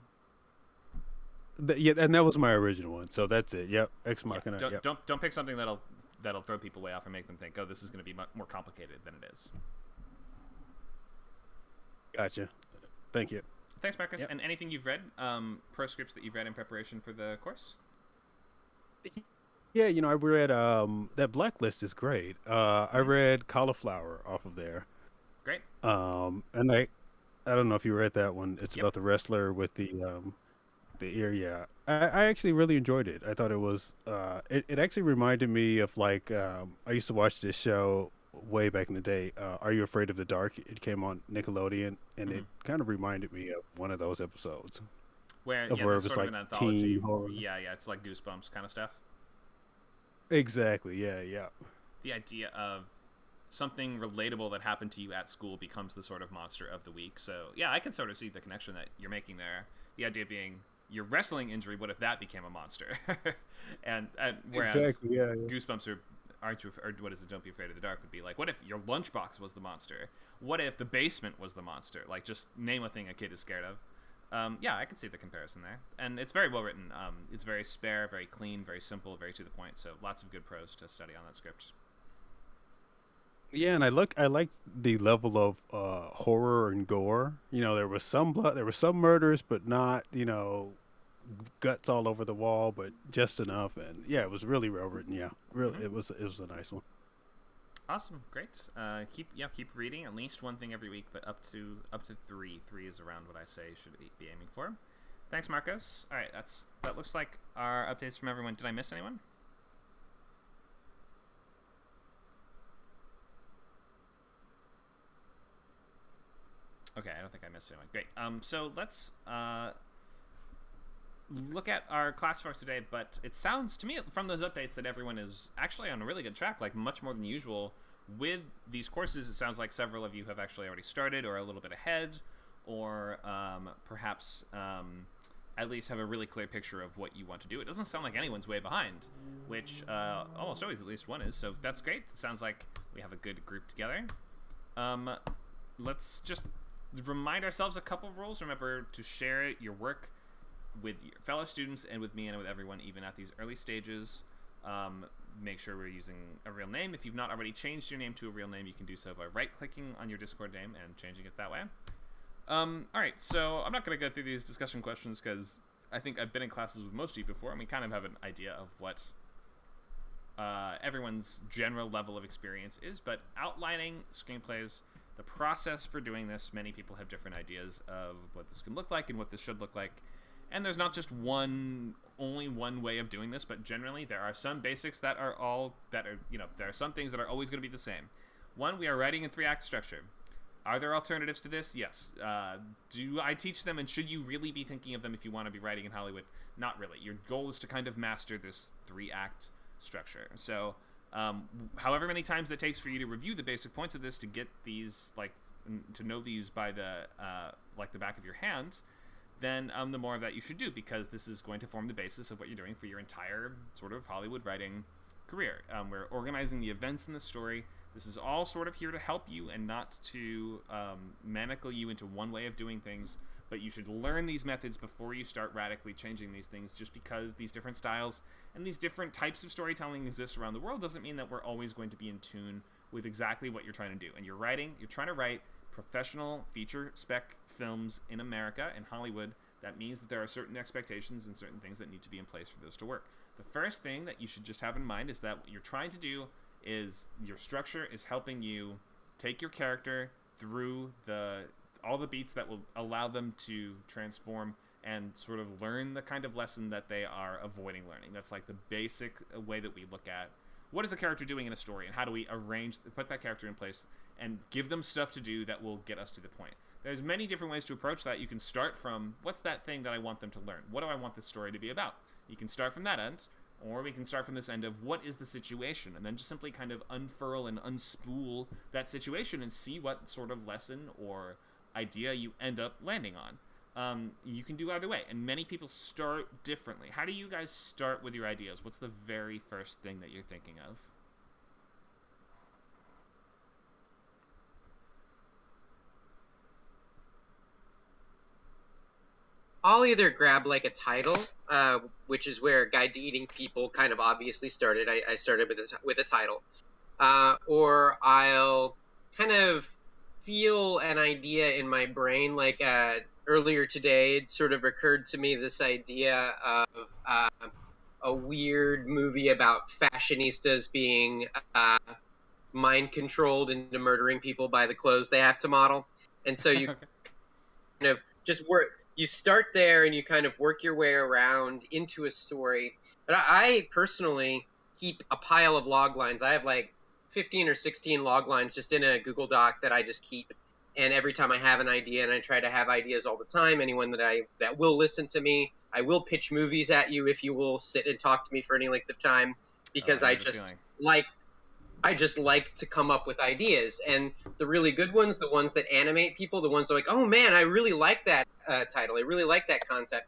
Yeah, and that was my original one, so that's it. Yep, Ex Machina. Yeah, don't pick something that'll throw people way off and make them think, oh, this is going to be more complicated than it is. Gotcha. Thank you. Thanks, Marcus. Yep. And anything you've read, proscripts that you've read in preparation for the course? Yeah, I read that Blacklist is great. I read Cauliflower off of there. Great. And I don't know if you read that one. It's about the wrestler with the ear. Yeah, I actually really enjoyed it. I thought it was it actually reminded me of like I used to watch this show way back in the day. Are You Afraid of the Dark? It came on Nickelodeon, and it kind of reminded me of one of those episodes. Where it was sort of like an anthology. teen horror. Yeah, it's like Goosebumps kind of stuff. Exactly. Yeah. The idea of something relatable that happened to you at school becomes the sort of monster of the week. So yeah, I can sort of see the connection that you're making there. The idea being your wrestling injury. What if that became a monster? and whereas exactly, yeah. Goosebumps or what is it? Don't Be Afraid of the Dark would be like, what if your lunchbox was the monster? What if the basement was the monster? Like, just name a thing a kid is scared of. Yeah, I can see the comparison there, and it's very well written. It's very spare, very clean, very simple, very to the point. So lots of good prose to study on that script. Yeah, and I liked the level of horror and gore. There was some blood, there were some murders, but not guts all over the wall, but just enough. And yeah, it was really well written. Yeah, really, it was a nice one. Awesome, great. Keep reading at least one thing every week, but up to 3. 3 is around what I say should be aiming for. Thanks, Marcos. All right, that looks like our updates from everyone. Did I miss anyone? Okay, I don't think I missed anyone. Great. So let's look at our class for today, but it sounds to me from those updates that everyone is actually on a really good track, like much more than usual with these courses. It sounds like several of you have actually already started or a little bit ahead, or perhaps at least have a really clear picture of what you want to do. It doesn't sound like anyone's way behind, which almost always at least one is, so that's great. It sounds like we have a good group together. Let's just remind ourselves a couple of rules. Remember to share your work with your fellow students and with me and with everyone, even at these early stages. Make sure we're using a real name. If you've not already changed your name to a real name, you can do so by right-clicking on your Discord name and changing it that way. Alright, so I'm not going to go through these discussion questions because I think I've been in classes with most of you before, and we kind of have an idea of what everyone's general level of experience is, but outlining screenplays, the process for doing this, many people have different ideas of what this can look like and what this should look like. And there's not just only one way of doing this, but generally there are some basics that are there are some things that are always going to be the same. One, we are writing in 3-act structure. Are there alternatives to this? Yes. Do I teach them, and should you really be thinking of them if you want to be writing in Hollywood? Not really. Your goal is to kind of master this 3-act structure. So, however many times it takes for you to review the basic points of this to get these, to know these by the back of your hand, then the more of that you should do, because this is going to form the basis of what you're doing for your entire sort of Hollywood writing career. We're organizing the events in the story. This is all sort of here to help you and not to manacle you into one way of doing things, but you should learn these methods before you start radically changing these things. Just because these different styles and these different types of storytelling exist around the world doesn't mean that we're always going to be in tune with exactly what you're trying to do. And you're trying to write professional feature spec films in America and Hollywood. That means that there are certain expectations and certain things that need to be in place for those to work. The first thing that you should just have in mind is that what you're trying to do is your structure is helping you take your character through all the beats that will allow them to transform and sort of learn the kind of lesson that they are avoiding learning. That's like the basic way that we look at what is a character doing in a story, and how do we put that character in place and give them stuff to do that will get us to the point. There's many different ways to approach that. You can start from, what's that thing that I want them to learn? What do I want this story to be about? You can start from that end, or we can start from this end of, what is the situation? And then just simply kind of unfurl and unspool that situation and see what sort of lesson or idea you end up landing on. You can do either way, and many people start differently. How do you guys start with your ideas? What's the very first thing that you're thinking of? I'll either grab like a title, which is where Guide to Eating People kind of obviously started. I started with a title, or I'll kind of feel an idea in my brain. Like earlier today, it sort of occurred to me this idea of a weird movie about fashionistas being mind controlled into murdering people by the clothes they have to model, and so you kind of just work. You start there and you kind of work your way around into a story. But I personally keep a pile of log lines. I have like 15 or 16 log lines just in a Google Doc that I just keep. And every time I have an idea, and I try to have ideas all the time, anyone that will listen to me, I will pitch movies at you if you will sit and talk to me for any length of time, because I just like to come up with ideas. And the really good ones, the ones that animate people, the ones that are like, oh man, I really like that title. I really like that concept.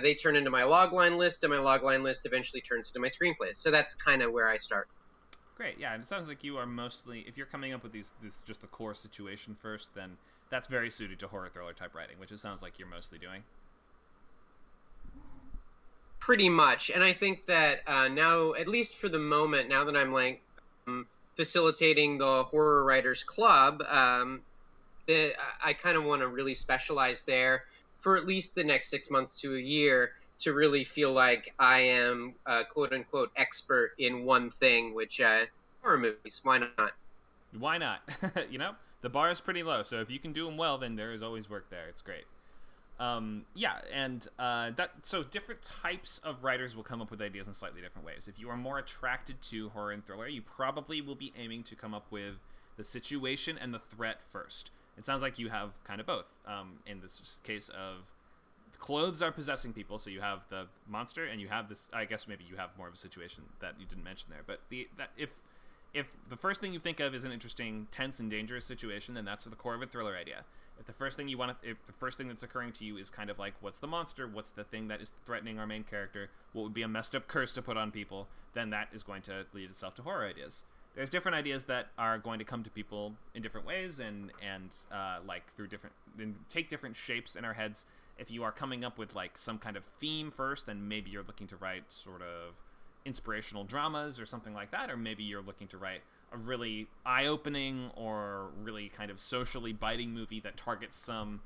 They turn into my logline list, and my logline list eventually turns into my screenplays. So that's kind of where I start. Great, yeah, and it sounds like you are mostly, if you're coming up with this just the core situation first, then that's very suited to horror thriller type writing, which it sounds like you're mostly doing. Pretty much. And I think that now, at least for the moment, now that I'm like facilitating the Horror Writers Club, I kind of want to really specialize there for at least the next 6 months to a year, to really feel like I am quote unquote expert in one thing, which horror movies. Why not? Why not? The bar is pretty low, so if you can do them well, then there is always work there. It's great. So different types of writers will come up with ideas in slightly different ways. If you are more attracted to horror and thriller, you probably will be aiming to come up with the situation and the threat first. It sounds like you have kind of both. In this case of clothes are possessing people, so you have the monster, and you have this. I guess maybe you have more of a situation that you didn't mention there. But if the first thing you think of is an interesting, tense, and dangerous situation, then that's the core of a thriller idea. If the first thing that's occurring to you is kind of like, what's the monster? What's the thing that is threatening our main character? What would be a messed up curse to put on people? Then that is going to lead itself to horror ideas. There's different ideas that are going to come to people in different ways and take different shapes in our heads If you are coming up with like some kind of theme first, then maybe you're looking to write sort of inspirational dramas or something like that, or maybe you're looking to write a really eye-opening or really kind of socially biting movie that targets some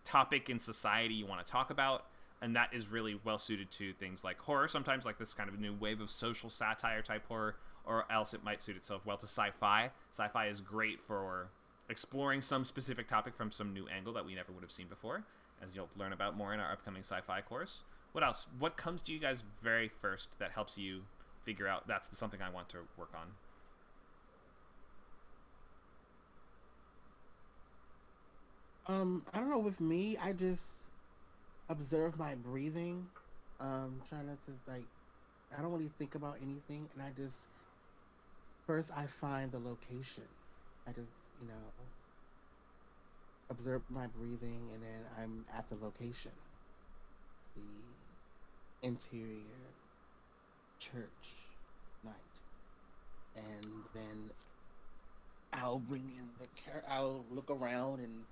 topic in society you want to talk about, and that is really well suited to things like horror, sometimes like this kind of new wave of social satire type horror, or else it might suit itself well to sci-fi. Sci-fi is great for exploring some specific topic from some new angle that we never would have seen before, as you'll learn about more in our upcoming sci-fi course. What else? What comes to you guys very first that helps you figure out that's something I want to work on? I don't know. With me, I just observe my breathing. Trying not to like. I don't really think about anything, and I just first I find the location. I just observe my breathing, and then I'm at the location. It's the interior church night, and then I'll bring in I'll look around and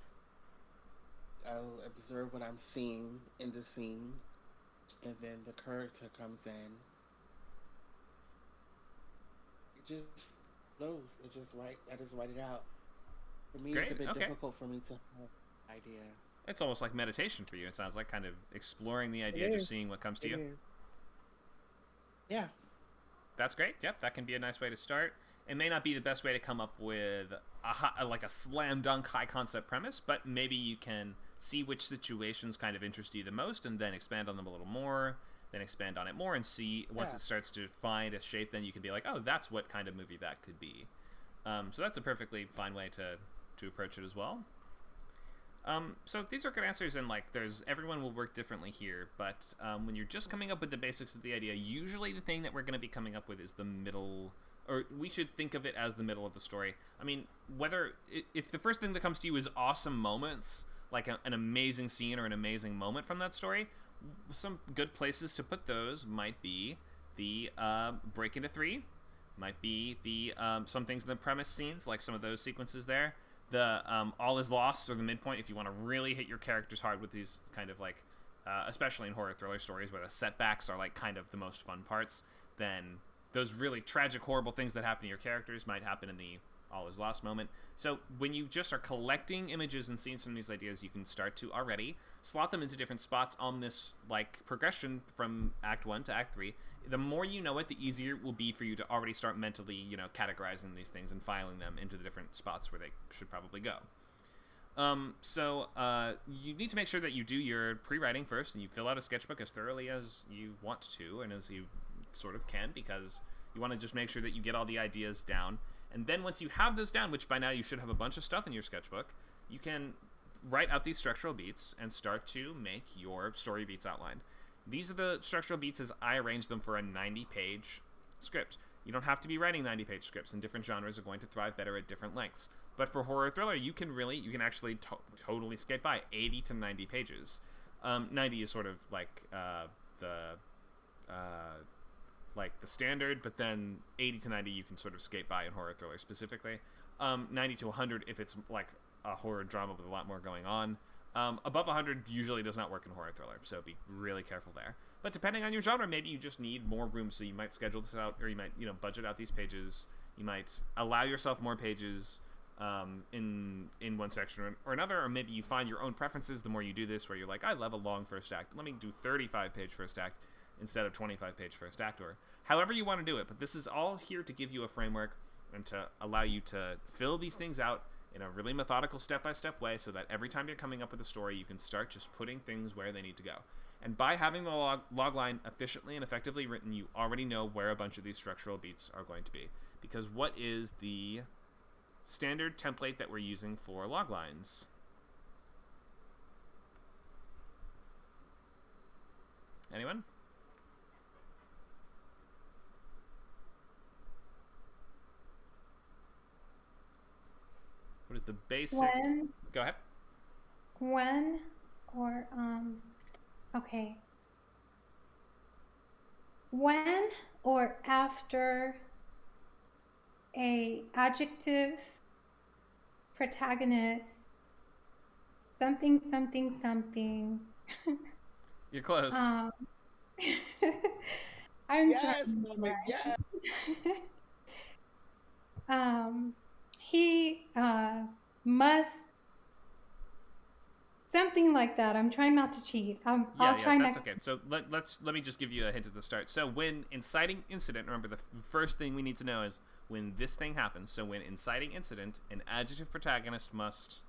I'll observe what I'm seeing in the scene, and then the character comes in. It just flows. It just write. I just write it out. For me, Great, it's a bit okay. difficult for me to have an idea. It's almost like meditation for you. It sounds like kind of exploring the idea, just seeing what comes to you. Yeah. That's great. Yep, that can be a nice way to start. It may not be the best way to come up with like a slam dunk high concept premise, but maybe you can see which situations kind of interest you the most and then expand on them a little more, then expand on it more and see once it starts to find a shape, then you can be like, oh, that's what kind of movie that could be. So that's a perfectly fine way to approach it as well. So these are good answers, and like everyone will work differently here, but when you're just coming up with the basics of the idea, usually the thing that we're going to be coming up with is the middle, or we should think of it as the middle of the story. I mean, if the first thing that comes to you is awesome moments, like an amazing scene or an amazing moment from that story, some good places to put those might be the break into three, might be the some things in the premise scenes, like some of those sequences there. The all is lost, or the midpoint, if you want to really hit your characters hard with these kind of like, especially in horror thriller stories where the setbacks are like kind of the most fun parts, then those really tragic, horrible things that happen to your characters might happen in the all is lost moment. So when you just are collecting images and scenes from these ideas, you can start to already slot them into different spots on this like progression from Act 1 to Act 3. The more you know it, the easier it will be for you to already start mentally, categorizing these things and filing them into the different spots where they should probably go. So you need to make sure that you do your pre-writing first, and you fill out a sketchbook as thoroughly as you want to and as you sort of can, because you want to just make sure that you get all the ideas down. And then once you have those down, which by now you should have a bunch of stuff in your sketchbook, you can write out these structural beats and start to make your story beats outline. These are the structural beats as I arrange them for a 90-page script. You don't have to be writing 90-page scripts, and different genres are going to thrive better at different lengths. But for horror thriller, you can actually totally skate by 80 to 90 pages. 90 is sort of like the standard, but then 80 to 90 you can sort of skate by in horror thriller specifically. 90 to 100 if it's like a horror drama with a lot more going on. Above 100 usually does not work in horror thriller, so be really careful there. But depending on your genre, maybe you just need more room, so you might schedule this out, or you might budget out these pages. You might allow yourself more pages in one section or another, or maybe you find your own preferences the more you do this, where you're like, I love a long first act, let me do 35-page first act instead of 25-page first act, or however you want to do it. But this is all here to give you a framework and to allow you to fill these things out in a really methodical step-by-step way, so that every time you're coming up with a story, you can start just putting things where they need to go. And by having the log line efficiently and effectively written, you already know where a bunch of these structural beats are going to be. Because what is the standard template that we're using for log lines? Anyone? What is the basic? Go ahead. Okay. When or after a adjective protagonist, something, something, something, You're close. I'm Yes, trying. moment. Yes. He must something like that. I'm trying not to cheat. I'll try that's next. okay. So let me just give you a hint at the start. So when inciting incident, remember the first thing we need to know is when this thing happens. So when inciting incident, an adjective protagonist must.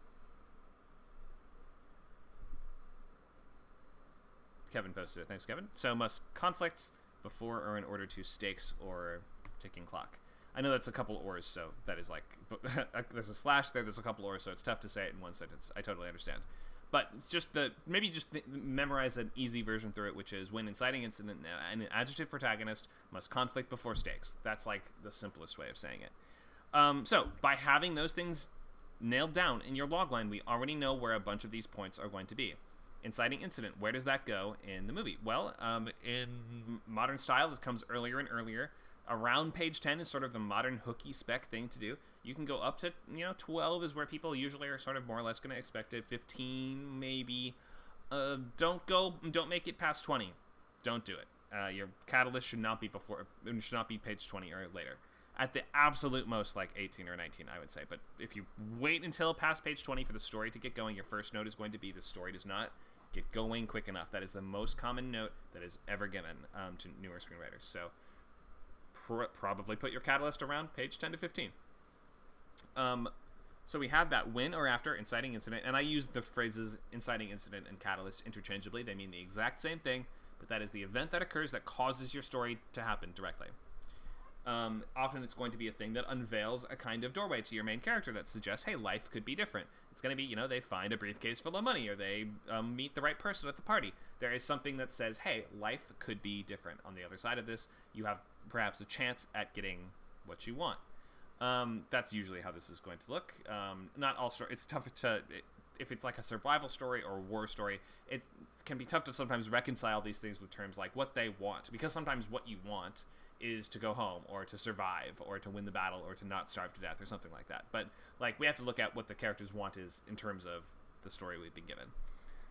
Kevin posted it. Thanks, Kevin. So must conflicts before or in order to stakes or ticking clock. I know that's a couple ors, so that is like there's a slash there. There's a couple ors, so it's tough to say it in one sentence. I totally understand. But it's just memorize an easy version through it, which is when inciting incident, an adjective protagonist must conflict before stakes. That's like the simplest way of saying it. So by having those things nailed down in your logline, we already know where a bunch of these points are going to be. Inciting incident, where does that go in the movie? Well, in modern style, this comes earlier and earlier. Around page 10 is sort of the modern hooky spec thing to do. You can go up to, 12 is where people usually are sort of more or less going to expect it. 15, maybe. Don't make it past 20. Don't do it. Your catalyst should not be page 20 or later. At the absolute most, like 18 or 19, I would say. But if you wait until past page 20 for the story to get going, your first note is going to be the story does not get going quick enough. That is the most common note that is ever given to newer screenwriters. So probably put your catalyst around page 10 to 15. So we have that when or after inciting incident, and I use the phrases inciting incident and catalyst interchangeably. They mean the exact same thing, but that is the event that occurs that causes your story to happen directly. Often it's going to be a thing that unveils a kind of doorway to your main character that suggests, hey, life could be different. It's going to be, they find a briefcase full of money, or they meet the right person at the party. There is something that says, hey, life could be different. On the other side of this, you have perhaps a chance at getting what you want. That's usually how this is going to look. Not all stories. It's tough to... If it's like a survival story or a war story, it can be tough to sometimes reconcile these things with terms like what they want. Because sometimes what you want is to go home or to survive or to win the battle or to not starve to death or something like that. But like we have to look at what the characters want is in terms of the story we've been given.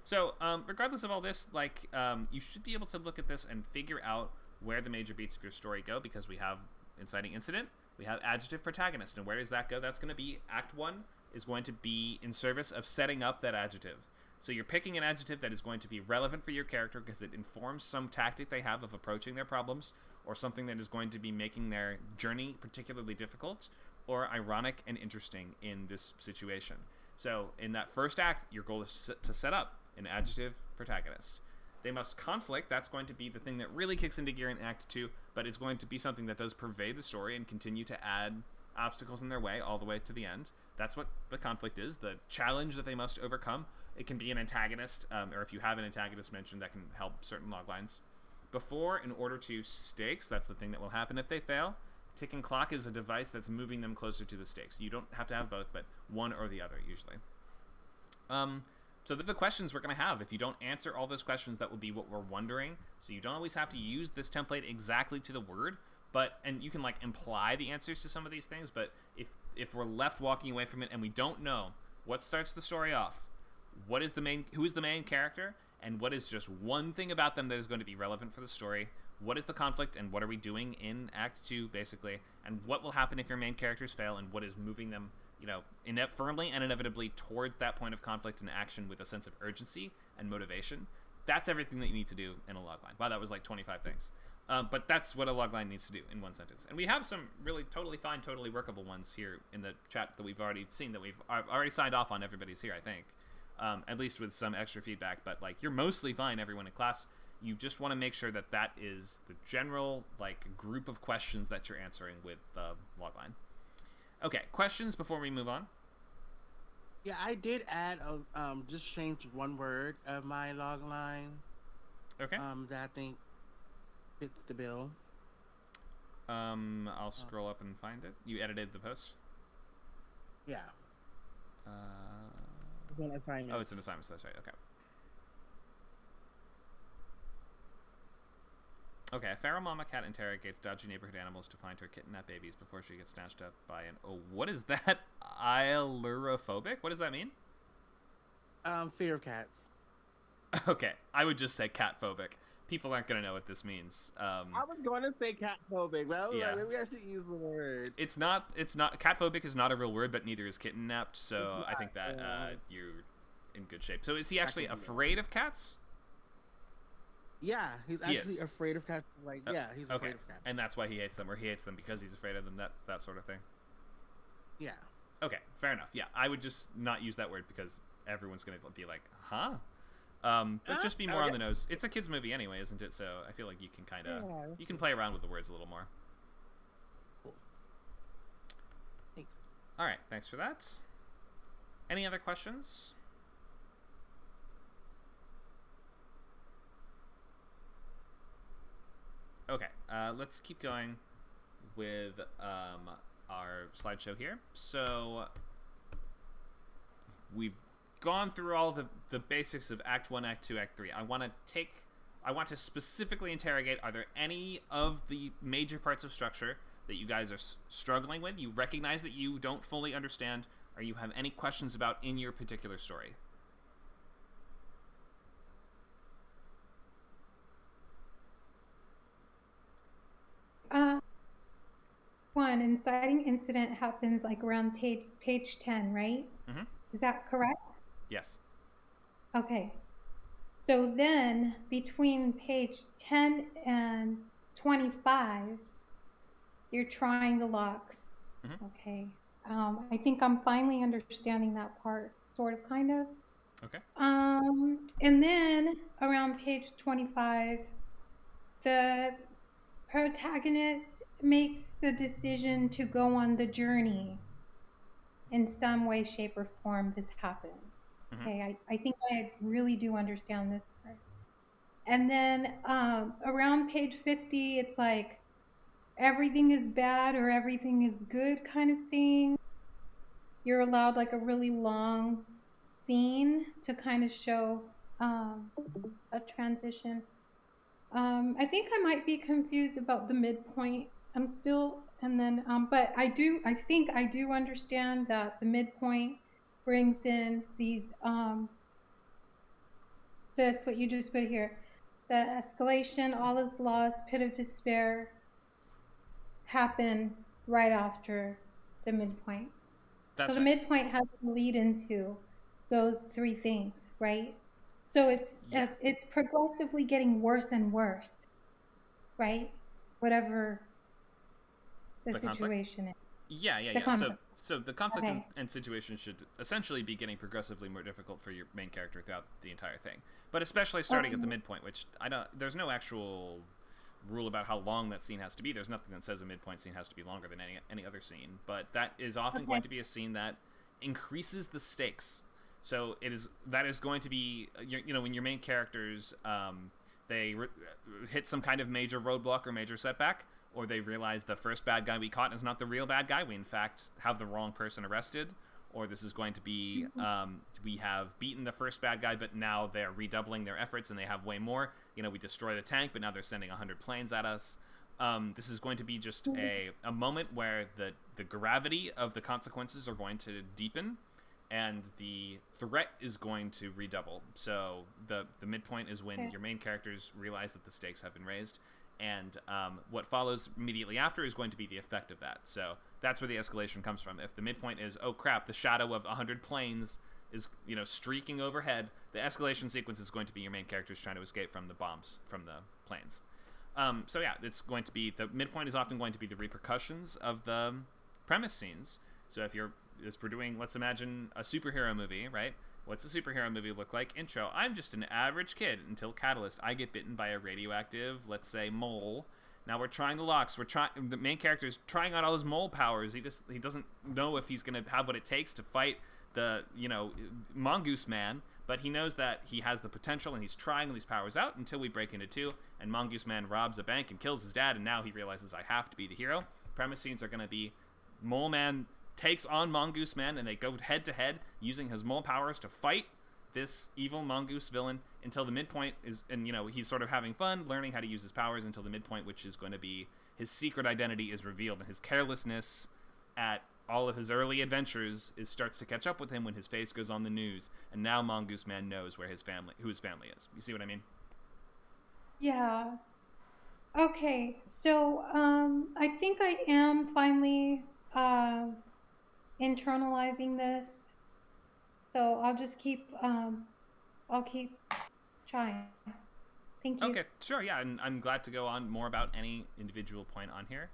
So regardless of all this, you should be able to look at this and figure out where the major beats of your story go, because we have inciting incident, we have adjective protagonist, and where does that go? That's going to be Act 1 is going to be in service of setting up that adjective. So you're picking an adjective that is going to be relevant for your character because it informs some tactic they have of approaching their problems, or something that is going to be making their journey particularly difficult or ironic and interesting in this situation. So in that first act, your goal is to set up an adjective protagonist. They must conflict. That's going to be the thing that really kicks into gear in Act 2, but is going to be something that does pervade the story and continue to add obstacles in their way all the way to the end. That's what the conflict is, the challenge that they must overcome. It can be an antagonist, or if you have an antagonist mentioned, that can help certain loglines. Before, in order to stakes, that's the thing that will happen if they fail. Ticking clock is a device that's moving them closer to the stakes. You don't have to have both, but one or the other, usually. So those are the questions we're going to have. If you don't answer all those questions, that will be what we're wondering. So you don't always have to use this template exactly to the word, and you can imply the answers to some of these things, but if we're left walking away from it and we don't know what starts the story off, who is the main character, and what is just one thing about them that is going to be relevant for the story, what is the conflict, and what are we doing in Act 2, basically, and what will happen if your main characters fail, and what is moving them, firmly and inevitably towards that point of conflict and action with a sense of urgency and motivation. That's everything that you need to do in a logline. Wow, that was 25 things. But that's what a logline needs to do in one sentence. And we have some really totally fine, totally workable ones here in the chat that we've already seen, that I've already signed off on. Everybody's here, I think. At least with some extra feedback, but you're mostly fine, everyone in class. You just want to make sure that is the general group of questions that you're answering with the logline. Okay, questions before we move on? Yeah, I did add just change one word of my logline. Okay. That I think fits the bill. I'll scroll up and find it. You edited the post? Yeah. It's an assignment. Oh, it's an assignment. That's right. Okay. Okay, a feral mama cat interrogates dodgy neighborhood animals to find her kidnapped babies before she gets snatched up by an... Oh, what is that? Ailurophobic? What does that mean? Fear of cats. Okay, I would just say cat-phobic. People aren't going to know what this means. I was going to say cat-phobic, but I was Yeah. like, maybe I should use the word. It's not, cat-phobic is not a real word, but neither is kitten-napped, so It's I not, think that yeah. you're in good shape. So is he actually can do that. afraid of cats? Yeah, he's He actually is. afraid of cats. Like, yeah, he's afraid of cats. And that's why he hates them, or he hates them because he's afraid of them, that sort of thing. Yeah. Okay, fair enough. Yeah, I would just not use that word because everyone's going to be like, huh? But just be more on the nose. It's a kid's movie anyway, isn't it? So I feel like you can kind of, you can play around with the words a little more. Cool. Thanks. All right, thanks for that. Any other questions? Okay, let's keep going with our slideshow here. So we've gone through all the basics of Act 1, Act 2, Act 3. I want to specifically interrogate, are there any of the major parts of structure that you guys are struggling with, you recognize that you don't fully understand, or you have any questions about in your particular story? One inciting incident happens like around page 10, right? Mm-hmm. Is that correct? Yes. Okay. So then between page 10 and 25, you're trying the locks. Mm-hmm. Okay. I think I'm finally understanding that part, sort of, kind of. Okay. And then around page 25, the protagonist makes a decision to go on the journey. In some way, shape, or form, this happens. Mm-hmm. Okay, I think I really do understand this part. And then around page 50, it's like everything is bad or everything is good kind of thing. You're allowed like a really long scene to kind of show a transition. I think I might be confused about the midpoint. I'm still, and then, but I think I do understand that the midpoint brings in these, what you just put here, the escalation, all is lost, pit of despair, happen right after the midpoint. That's so the right. midpoint has to lead into those three things, right? So it's progressively getting worse and worse, right? Whatever the situation is. Yeah. So the conflict Okay. and situation should essentially be getting progressively more difficult for your main character throughout the entire thing, but especially starting at the midpoint, which there's no actual rule about how long that scene has to be. There's nothing that says a midpoint scene has to be longer than any other scene, but that is often going to be a scene that increases the stakes. So that is going to be, when your main characters they hit some kind of major roadblock or major setback, or they realize the first bad guy we caught is not the real bad guy, we in fact have the wrong person arrested, or this is going to be we have beaten the first bad guy, but now they're redoubling their efforts and they have way more. We destroy the tank, but now they're sending 100 planes at us. This is going to be just a moment where the gravity of the consequences are going to deepen, and the threat is going to redouble. So the midpoint is when your main characters realize that the stakes have been raised, and what follows immediately after is going to be the effect of that. So that's where the escalation comes from. If the midpoint is, oh crap, the shadow of 100 planes is streaking overhead, the escalation sequence is going to be your main characters trying to escape from the bombs from the planes. So yeah, it's going to be, the midpoint is often going to be the repercussions of the premise scenes. So if we're doing, let's imagine a superhero movie, right? What's a superhero movie look like? Intro, I'm just an average kid until catalyst. I get bitten by a radioactive, let's say, mole. Now we're trying the locks. The main character's trying out all his mole powers. He doesn't know if he's going to have what it takes to fight the, Mongoose Man, but he knows that he has the potential, and he's trying all these powers out until we break into two, and Mongoose Man robs a bank and kills his dad, and now he realizes I have to be the hero. Premise scenes are going to be Mole Man takes on Mongoose Man, and they go head to head using his mole powers to fight this evil mongoose villain until the midpoint is, and he's sort of having fun learning how to use his powers until the midpoint, which is going to be his secret identity is revealed, and his carelessness at all of his early adventures starts to catch up with him when his face goes on the news, and now Mongoose Man knows who his family is. You see what I mean? Yeah. Okay, so I think I am finally internalizing this. So I'll just keep I'll keep trying. Thank you. Okay, sure, yeah, and I'm glad to go on more about any individual point on here.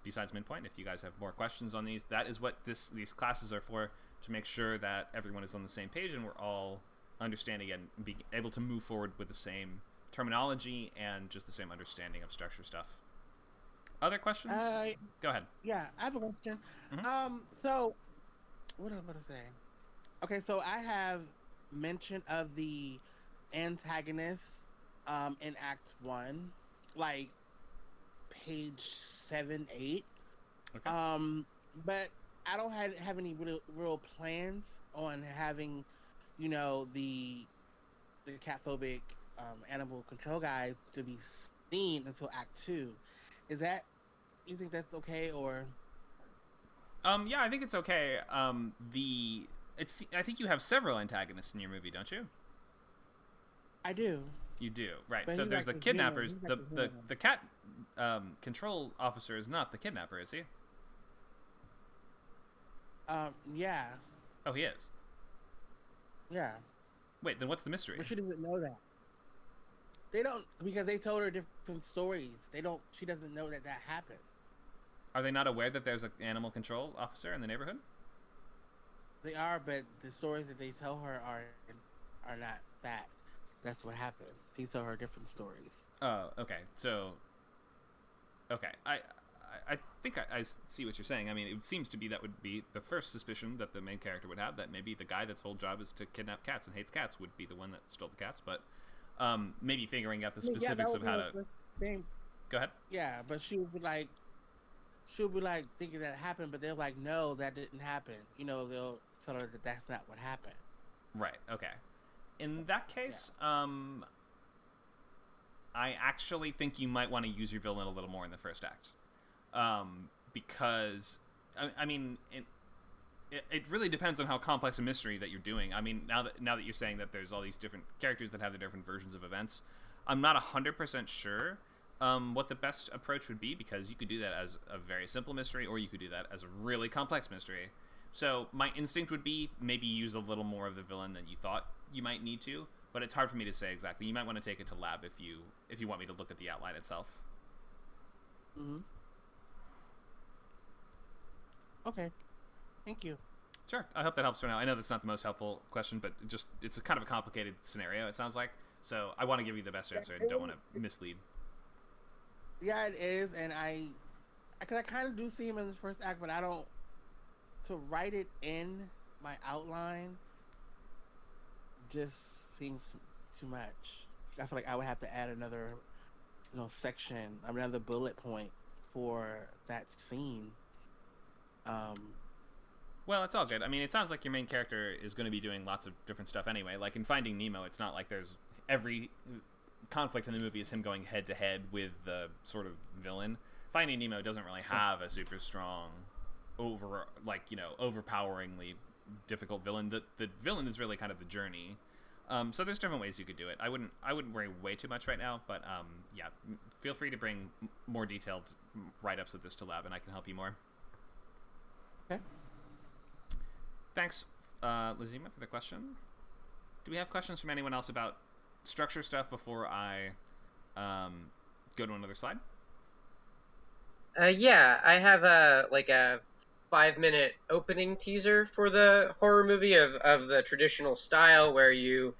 Besides midpoint, if you guys have more questions on these, that is what these classes are for, to make sure that everyone is on the same page and we're all understanding and being able to move forward with the same terminology and just the same understanding of structure stuff. Other questions? Go ahead. Yeah, I have a question. Mhm. So what was I about to say? Okay, so I have mention of the antagonist in Act 1, like page 7, 8. Okay. But I don't have any real plans on having, the catphobic animal control guy to be seen until Act 2. Is that, you think that's okay, or? Yeah, I think it's okay. I think you have several antagonists in your movie, don't you? I do. You do, right? But So he's there's like the the villain. kidnappers. He's like the villain. The cat control officer is not the kidnapper, is he? Yeah. Oh, he is. Yeah. Wait, then what's the mystery? But she doesn't know that. They don't, because they told her different stories. She doesn't know that happened. Are they not aware that there's an animal control officer in the neighborhood? They are, but the stories that they tell her are not fact. That's what happened. They tell her different stories. Oh, okay. So, okay, I think I see what you're saying. I mean, it seems to be that would be the first suspicion that the main character would have, that maybe the guy that's whole job is to kidnap cats and hates cats would be the one that stole the cats. But maybe figuring out the specifics of how to. Go ahead. Yeah, but she would be like thinking that happened, but they're like, no, that didn't happen. They'll tell her that that's not what happened. Right. Okay. In that case, I actually think you might want to use your villain a little more in the first act, because I mean it really depends on how complex a mystery that you're doing. I mean, now that you're saying that there's all these different characters that have the different versions of events, I'm not 100% sure what the best approach would be, because you could do that as a very simple mystery, or you could do that as a really complex mystery. So my instinct would be maybe use a little more of the villain than you thought you might need to, but it's hard for me to say exactly. You might want to take it to lab if you want me to look at the outline itself. Mm-hmm. Okay. Thank you. Sure. I hope that helps for now. I know that's not the most helpful question, but it's a kind of a complicated scenario, it sounds like. So I want to give you the best answer and don't want to mislead. Yeah, it is, and because I kind of do see him in the first act, but I don't. To write it in my outline just seems too much. I feel like I would have to add another, section, another bullet point for that scene. Well, it's all good. I mean, it sounds like your main character is going to be doing lots of different stuff anyway. Like in Finding Nemo, it's not like there's every conflict in the movie is him going head to head with the sort of villain. Finding Nemo doesn't really have a super strong, overpoweringly difficult villain. The villain is really kind of the journey. So there's different ways you could do it. I wouldn't worry way too much right now, but yeah, feel free to bring more detailed write-ups of this to lab, and I can help you more. Okay. Thanks, Lazima, for the question. Do we have questions from anyone else about structure stuff before I go to another slide? Yeah, I have a 5-minute opening teaser for the horror movie of the traditional style, where you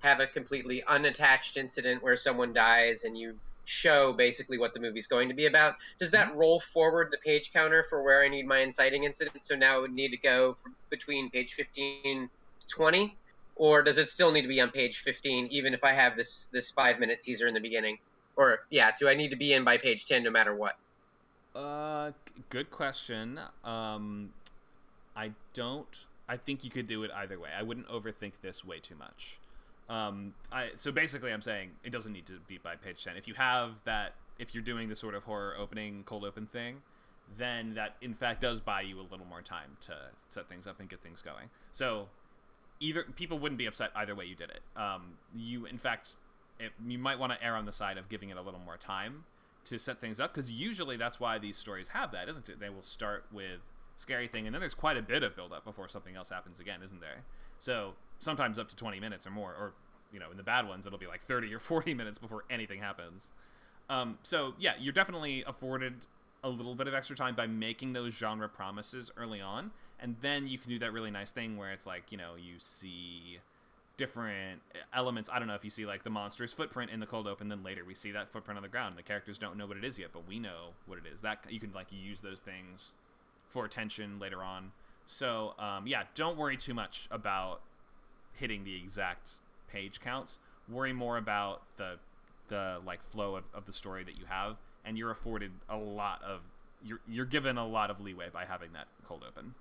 have a completely unattached incident where someone dies and you show basically what the movie's going to be about. Does that roll forward the page counter for where I need my inciting incident? So now it would need to go between page 15 to 20? Or does it still need to be on page 15, even if I have this 5-minute teaser in the beginning? Or, yeah, do I need to be in by page 10 no matter what? Good question. I think you could do it either way. I wouldn't overthink this way too much. So basically I'm saying it doesn't need to be by page 10. If you're doing the sort of horror opening, cold open thing, then that in fact does buy you a little more time to set things up and get things going. So either people wouldn't be upset either way you did it. You in fact, you might want to err on the side of giving it a little more time to set things up, because usually that's why these stories have that, isn't it? They will start with scary thing, and then there's quite a bit of build up before something else happens again, isn't there? So sometimes up to 20 minutes or more, or in the bad ones it'll be like 30 or 40 minutes before anything happens. So yeah, you're definitely afforded a little bit of extra time by making those genre promises early on, and then you can do that really nice thing where it's like, you see different elements. I don't know if you see like the monster's footprint in the cold open, then later we see that footprint on the ground. The characters don't know what it is yet, but we know what it is. That you can like use those things for tension later on. So yeah, don't worry too much about hitting the exact page counts. Worry more about the like flow of the story that you have, and you're afforded a lot of you're given a lot of leeway by having that cold open.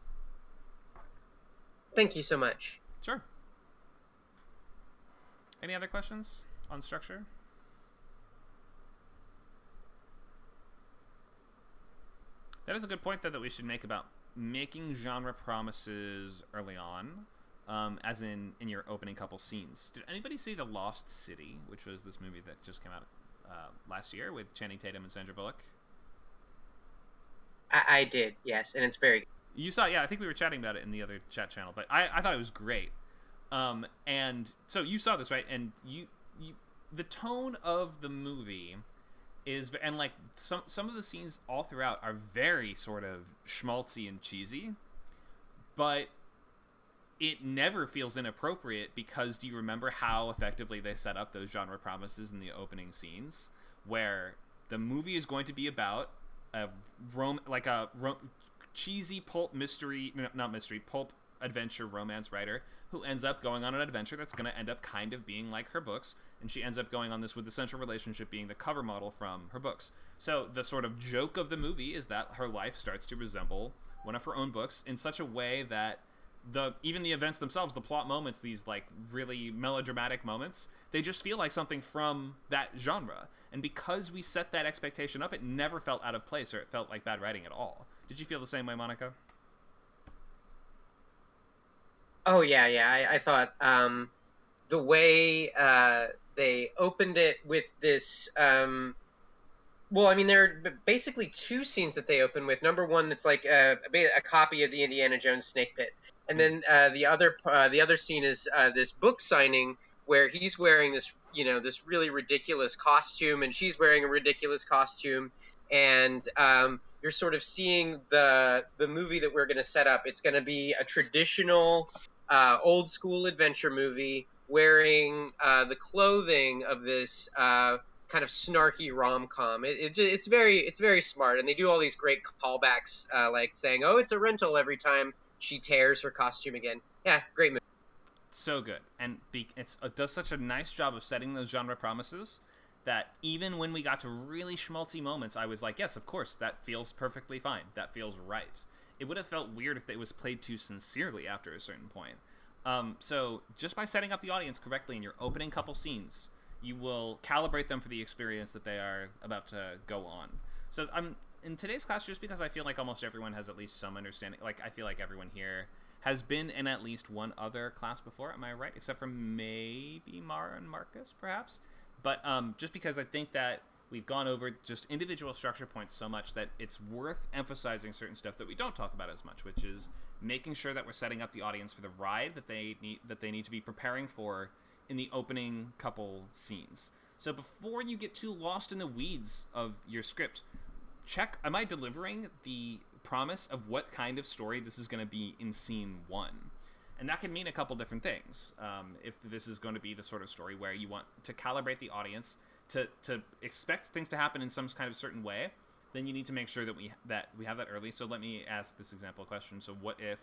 Thank you so much. Sure. Any other questions on structure? That is a good point, though, that we should make about making genre promises early on, as in your opening couple scenes. Did anybody see The Lost City, which was this movie that just came out last year with Channing Tatum and Sandra Bullock? I did, yes, and it's very good. You saw it, yeah. I think we were chatting about it in the other chat channel, but I thought it was great. And so you saw this, right? And you the tone of the movie is, and like some of the scenes all throughout are very sort of schmaltzy and cheesy, but it never feels inappropriate, because do you remember how effectively they set up those genre promises in the opening scenes, where the movie is going to be about a cheesy pulp pulp adventure romance writer who ends up going on an adventure that's going to end up kind of being like her books, and she ends up going on this with the central relationship being the cover model from her books. So the sort of joke of the movie is that her life starts to resemble one of her own books in such a way that even the events themselves, the plot moments, these like really melodramatic moments, they just feel like something from that genre. And because we set that expectation up, it never felt out of place or it felt like bad writing at all. Did you feel the same way, Monica? Oh yeah. I thought the way they opened it with this. Well, I mean, there are basically two scenes that they open with. Number one, that's like a copy of the Indiana Jones Snake Pit, and then the other scene is this book signing where he's wearing this this really ridiculous costume, and she's wearing a ridiculous costume, and you're sort of seeing the movie that we're going to set up. It's going to be a traditional old school adventure movie, wearing the clothing of this kind of snarky rom-com. It's very smart, and they do all these great callbacks, like saying, "Oh, it's a rental" every time she tears her costume again. Yeah, great movie. So good, and it does such a nice job of setting those genre promises that even when we got to really schmaltzy moments, I was like, yes, of course, that feels perfectly fine. That feels right. It would have felt weird if it was played too sincerely after a certain point. So just by setting up the audience correctly in your opening couple scenes, you will calibrate them for the experience that they are about to go on. So I'm in today's class, just because I feel like almost everyone has at least some understanding. Like, I feel like everyone here has been in at least one other class before. Am I right? Except for maybe Mara and Marcus, perhaps. But just because I think that we've gone over just individual structure points so much that it's worth emphasizing certain stuff that we don't talk about as much, which is making sure that we're setting up the audience for the ride that they need to be preparing for in the opening couple scenes. So before you get too lost in the weeds of your script, check, am I delivering the promise of what kind of story this is going to be in scene one? And that can mean a couple different things. If this is going to be the sort of story where you want to calibrate the audience to expect things to happen in some kind of certain way, then you need to make sure that we have that early. So let me ask this example question. So what if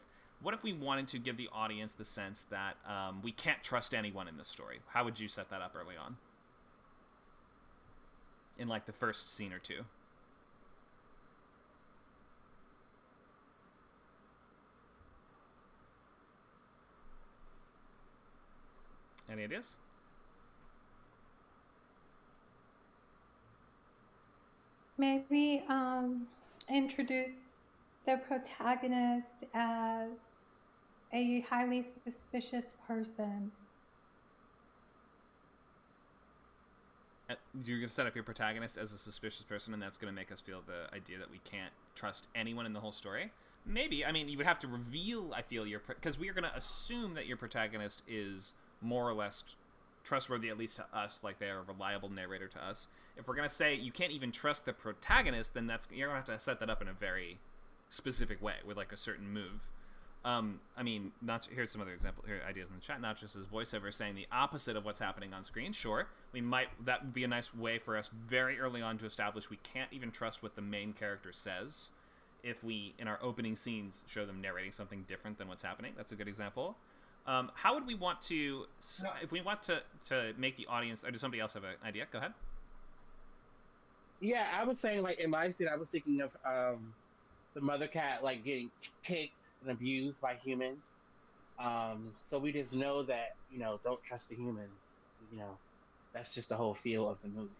we wanted to give the audience the sense that we can't trust anyone in this story? How would you set that up early on? In like the first scene or two? Any ideas? Maybe introduce the protagonist as a highly suspicious person. You're going to set up your protagonist as a suspicious person, and that's going to make us feel the idea that we can't trust anyone in the whole story. Maybe. I mean, you would have to reveal, I feel, because we are going to assume that your protagonist is more or less trustworthy, at least to us, like they are a reliable narrator to us. If we're going to say you can't even trust the protagonist, then you're going to have to set that up in a very specific way with like a certain move. I mean, here's some other ideas in the chat. Not just as voiceover saying the opposite of what's happening on screen. Sure, that would be a nice way for us very early on to establish we can't even trust what the main character says. If we, in our opening scenes, show them narrating something different than what's happening, that's a good example. How would we want to, if we want to make the audience, or does somebody else have an idea? Go ahead. Yeah, I was saying, like, in my scene, I was thinking of the mother cat, like, getting kicked and abused by humans. So we just know that, don't trust the humans. That's just the whole feel of the movie.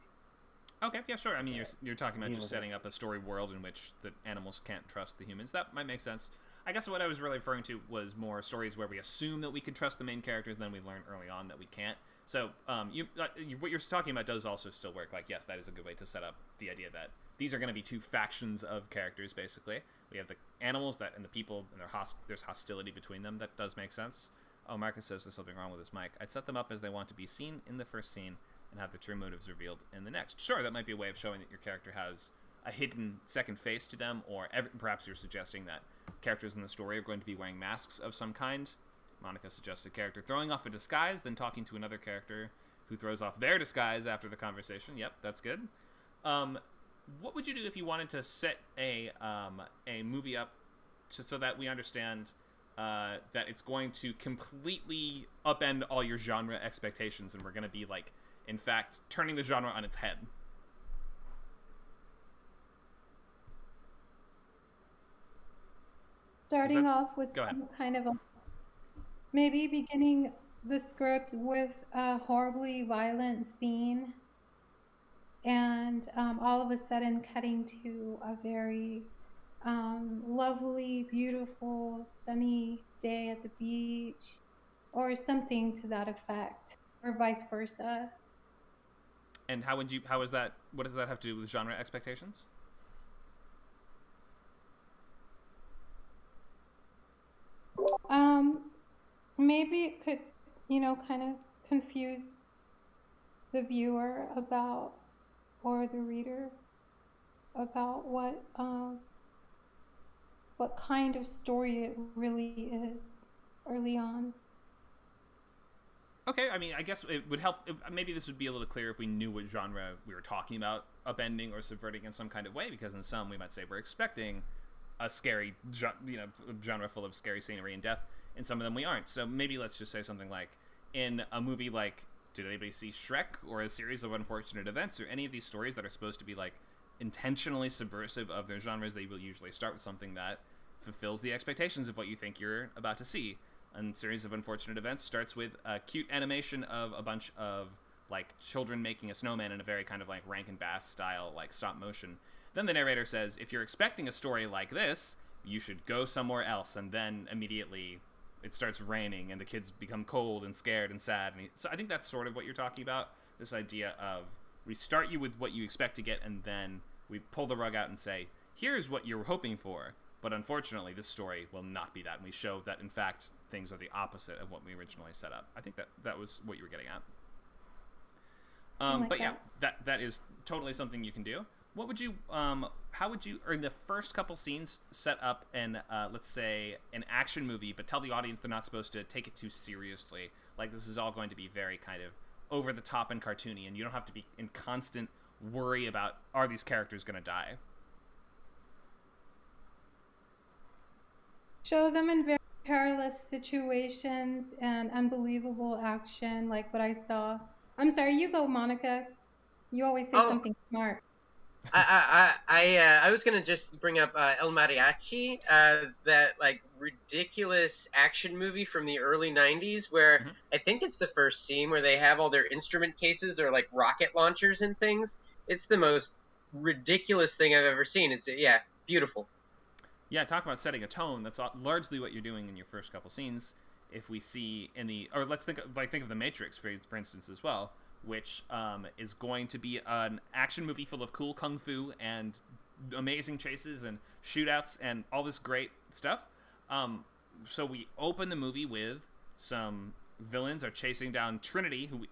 Okay, yeah, sure. I mean, you're talking about just setting up a story world in which the animals can't trust the humans. That might make sense. I guess what I was really referring to was more stories where we assume that we can trust the main characters, and then we learn early on that we can't. So what you're talking about does also still work. Like, yes, that is a good way to set up the idea that these are going to be two factions of characters, basically. We have the animals and the people, and there's hostility between them. That does make sense. Oh, Marcus says there's something wrong with his mic. I'd set them up as they want to be seen in the first scene and have the true motives revealed in the next. Sure, that might be a way of showing that your character has a hidden second face to them, or perhaps you're suggesting that characters in the story are going to be wearing masks of some kind. Monica suggests a character throwing off a disguise, then talking to another character who throws off their disguise after the conversation. Yep, that's good. What would you do if you wanted to set a movie up so that we understand that it's going to completely upend all your genre expectations, and we're going to be, like, in fact, turning the genre on its head? Starting off with some kind of maybe beginning the script with a horribly violent scene, and all of a sudden cutting to a very lovely, beautiful, sunny day at the beach, or something to that effect, or vice versa. And what does that have to do with genre expectations? Maybe it could, kind of confuse the viewer or the reader about what kind of story it really is early on. Okay, I mean, I guess it would help. Maybe this would be a little clearer if we knew what genre we were talking about, upending or subverting in some kind of way, because in some we might say we're expecting a scary, genre full of scary scenery and death. In some of them we aren't. So maybe let's just say something like, in a movie like, did anybody see Shrek, or A Series of Unfortunate Events, or any of these stories that are supposed to be, like, intentionally subversive of their genres, they will usually start with something that fulfills the expectations of what you think you're about to see. And Series of Unfortunate Events starts with a cute animation of a bunch of, like, children making a snowman in a very kind of, like, Rankin Bass style, like, stop motion. Then the narrator says, if you're expecting a story like this, you should go somewhere else. And then immediately it starts raining and the kids become cold and scared and sad. So I think that's sort of what you're talking about. This idea of we start you with what you expect to get, and then we pull the rug out and say, here's what you're hoping for. But unfortunately, this story will not be that. And we show that, in fact, things are the opposite of what we originally set up. I think that was what you were getting at. But yeah, that is totally something you can do. What would you, how would you, or in the first couple scenes, set up let's say, an action movie, but tell the audience they're not supposed to take it too seriously? Like, this is all going to be very kind of over the top and cartoony, and you don't have to be in constant worry about, are these characters going to die? Show them in very perilous situations and unbelievable action, like what I saw. I'm sorry, you go, Monica. You always say something smart. I was gonna just bring up El Mariachi, that, like, ridiculous action movie from the early '90s, where I think it's the first scene where they have all their instrument cases or, like, rocket launchers and things. It's the most ridiculous thing I've ever seen. It's beautiful. Yeah, talk about setting a tone. That's largely what you're doing in your first couple scenes. If we see or let's think of The Matrix for instance as well, which is going to be an action movie full of cool kung fu and amazing chases and shootouts and all this great stuff. So we open the movie with some villains are chasing down Trinity, who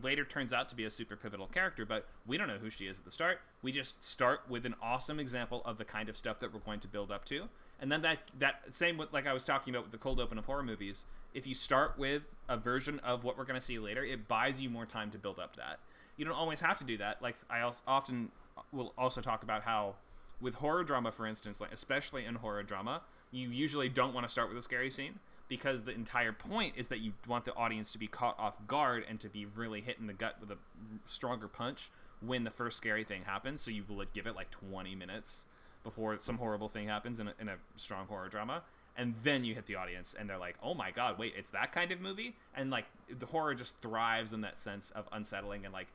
later turns out to be a super pivotal character, but we don't know who she is at the start. We just start with an awesome example of the kind of stuff that we're going to build up to. And then that same, like I was talking about with the cold open of horror movies, if you start with a version of what we're going to see later, it buys you more time to build up to that. You don't always have to do that. Like, I often will also talk about how with horror drama, for instance, like especially in horror drama, you usually don't want to start with a scary scene, because the entire point is that you want the audience to be caught off guard and to be really hit in the gut with a stronger punch when the first scary thing happens. So you will give it like 20 minutes before some horrible thing happens in a strong horror drama. And then you hit the audience and they're like, oh my god, wait, it's that kind of movie? And like the horror just thrives in that sense of unsettling and like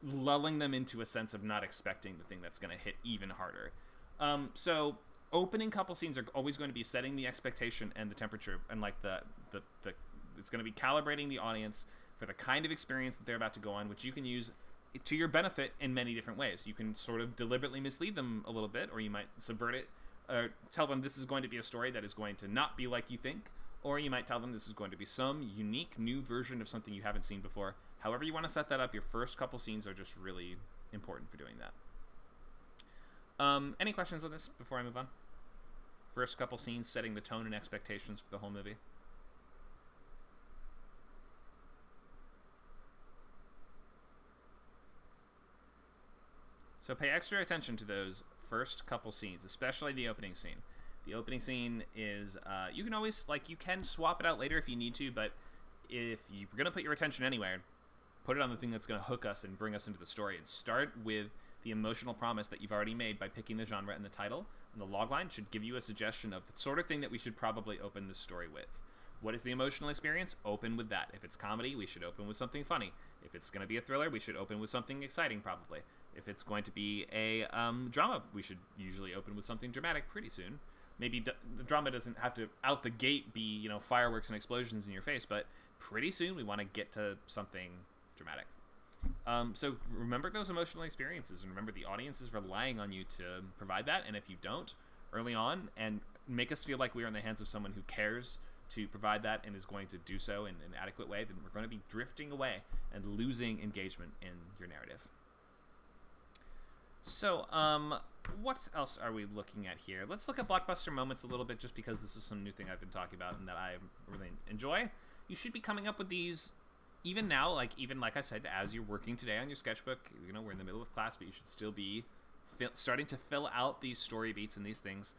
lulling them into a sense of not expecting the thing that's going to hit even harder. So opening couple scenes are always going to be setting the expectation and the temperature, and like the it's going to be calibrating the audience for the kind of experience that they're about to go on, which you can use to your benefit in many different ways. You can sort of deliberately mislead them a little bit, or you might subvert it, or tell them this is going to be a story that is going to not be like you think, or you might tell them this is going to be some unique new version of something you haven't seen before. However you want to set that up, your first couple scenes are just really important for doing that. Any questions on this before I move on? First couple scenes, setting the tone and expectations for the whole movie. So pay extra attention to those first couple scenes, especially the opening scene. The opening scene is, you can always, you can swap it out later if you need to, but if you're going to put your attention anywhere, put it on the thing that's going to hook us and bring us into the story, and start with the emotional promise that you've already made by picking the genre and the title. And the logline should give you a suggestion of the sort of thing that we should probably open this story with. What is the emotional experience? Open with that. If it's comedy, we should open with something funny. If it's going to be a thriller, we should open with something exciting, probably. If it's going to be a drama, we should usually open with something dramatic pretty soon. Maybe the drama doesn't have to, out the gate, be, fireworks and explosions in your face, but pretty soon we want to get to something dramatic. So remember those emotional experiences, and remember the audience is relying on you to provide that. And if you don't early on, and make us feel like we're in the hands of someone who cares to provide that and is going to do so in an adequate way, then we're going to be drifting away and losing engagement in your narrative. So, what else are we looking at here? Let's look at Blockbuster Moments a little bit, just because this is some new thing I've been talking about and that I really enjoy. You should be coming up with these even now, even like I said, as you're working today on your sketchbook. We're in the middle of class, but you should still be starting to fill out these story beats and these things,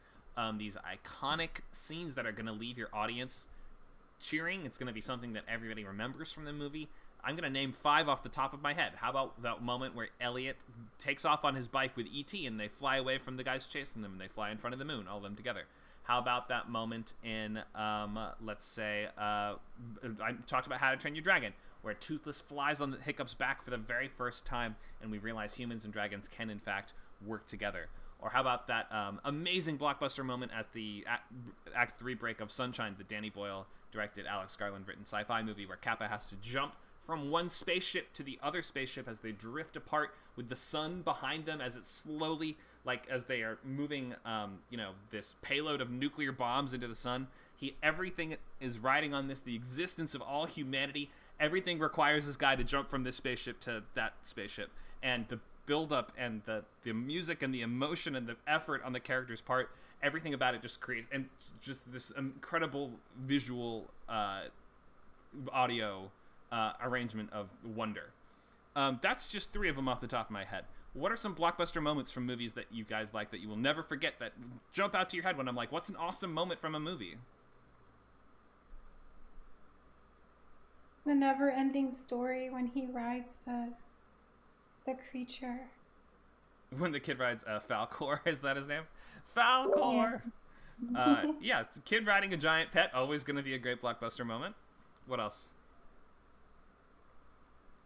these iconic scenes that are going to leave your audience cheering. It's going to be something that everybody remembers from the movie. I'm going to name 5 off the top of my head. How about that moment where Elliot takes off on his bike with E.T. and they fly away from the guys chasing them, and they fly in front of the moon, all of them together? How about that moment in, let's say, I talked about How to Train Your Dragon, where Toothless flies on the Hiccup's back for the very first time, and we realize humans and dragons can, in fact, work together. Or how about that amazing blockbuster moment at the Act 3 break of Sunshine, the Danny Boyle directed, Alex Garland written sci-fi movie where Kappa has to jump from one spaceship to the other spaceship as they drift apart, with the sun behind them as it slowly, as they are moving, this payload of nuclear bombs into the sun. Everything is riding on this, the existence of all humanity. Everything requires this guy to jump from this spaceship to that spaceship. And the build-up and the music and the emotion and the effort on the character's part, everything about it just creates, and just this incredible visual audio arrangement of wonder. That's just 3 of them off the top of my head. What are some blockbuster moments from movies that you guys like that you will never forget, that jump out to your head when I'm like, what's an awesome moment from a movie? The never-ending story when he rides the creature. When the kid rides Falcor, is that his name? Falcor! Yeah, it's a kid riding a giant pet, always going to be a great blockbuster moment. What else?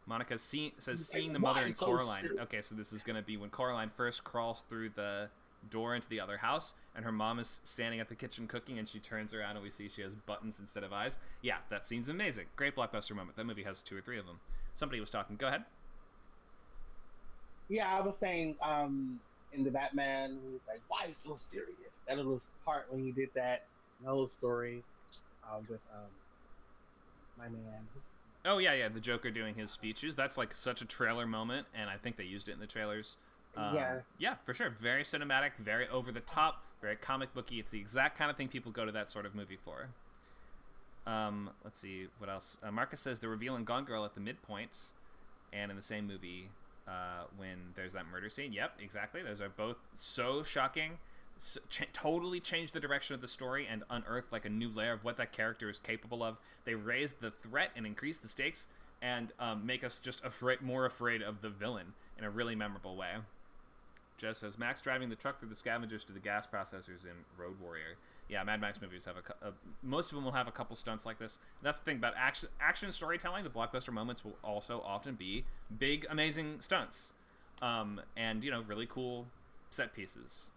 Monica says seeing the mother in Coraline. Okay, so this is going to be when Coraline first crawls through the door into the other house, and her mom is standing at the kitchen cooking, and she turns around and we see she has buttons instead of eyes. Yeah, that scene's amazing. Great blockbuster moment. That movie has 2 or 3 of them. Somebody was talking. Go ahead. Yeah, I was saying, in the Batman, he was like, "Why so serious?" That little part when he did that whole story, with my man. Oh yeah, the Joker doing his speeches. That's like such a trailer moment, and I think they used it in the trailers. Yes. Yeah, for sure. Very cinematic, very over the top, very comic booky. It's the exact kind of thing people go to that sort of movie for. Let's see what else. Marcus says the reveal in Gone Girl at the midpoint, and in the same movie, when there's that murder scene. Yep, exactly. Those are both so shocking. Totally change the direction of the story and unearth like a new layer of what that character is capable of. They raise the threat and increase the stakes and make us just more afraid of the villain in a really memorable way. Jess says Max driving the truck through the scavengers to the gas processors in Road Warrior. Yeah, Mad Max movies have most of them will have a couple stunts like this. That's the thing about action storytelling. The blockbuster moments will also often be big, amazing stunts, and really cool set pieces.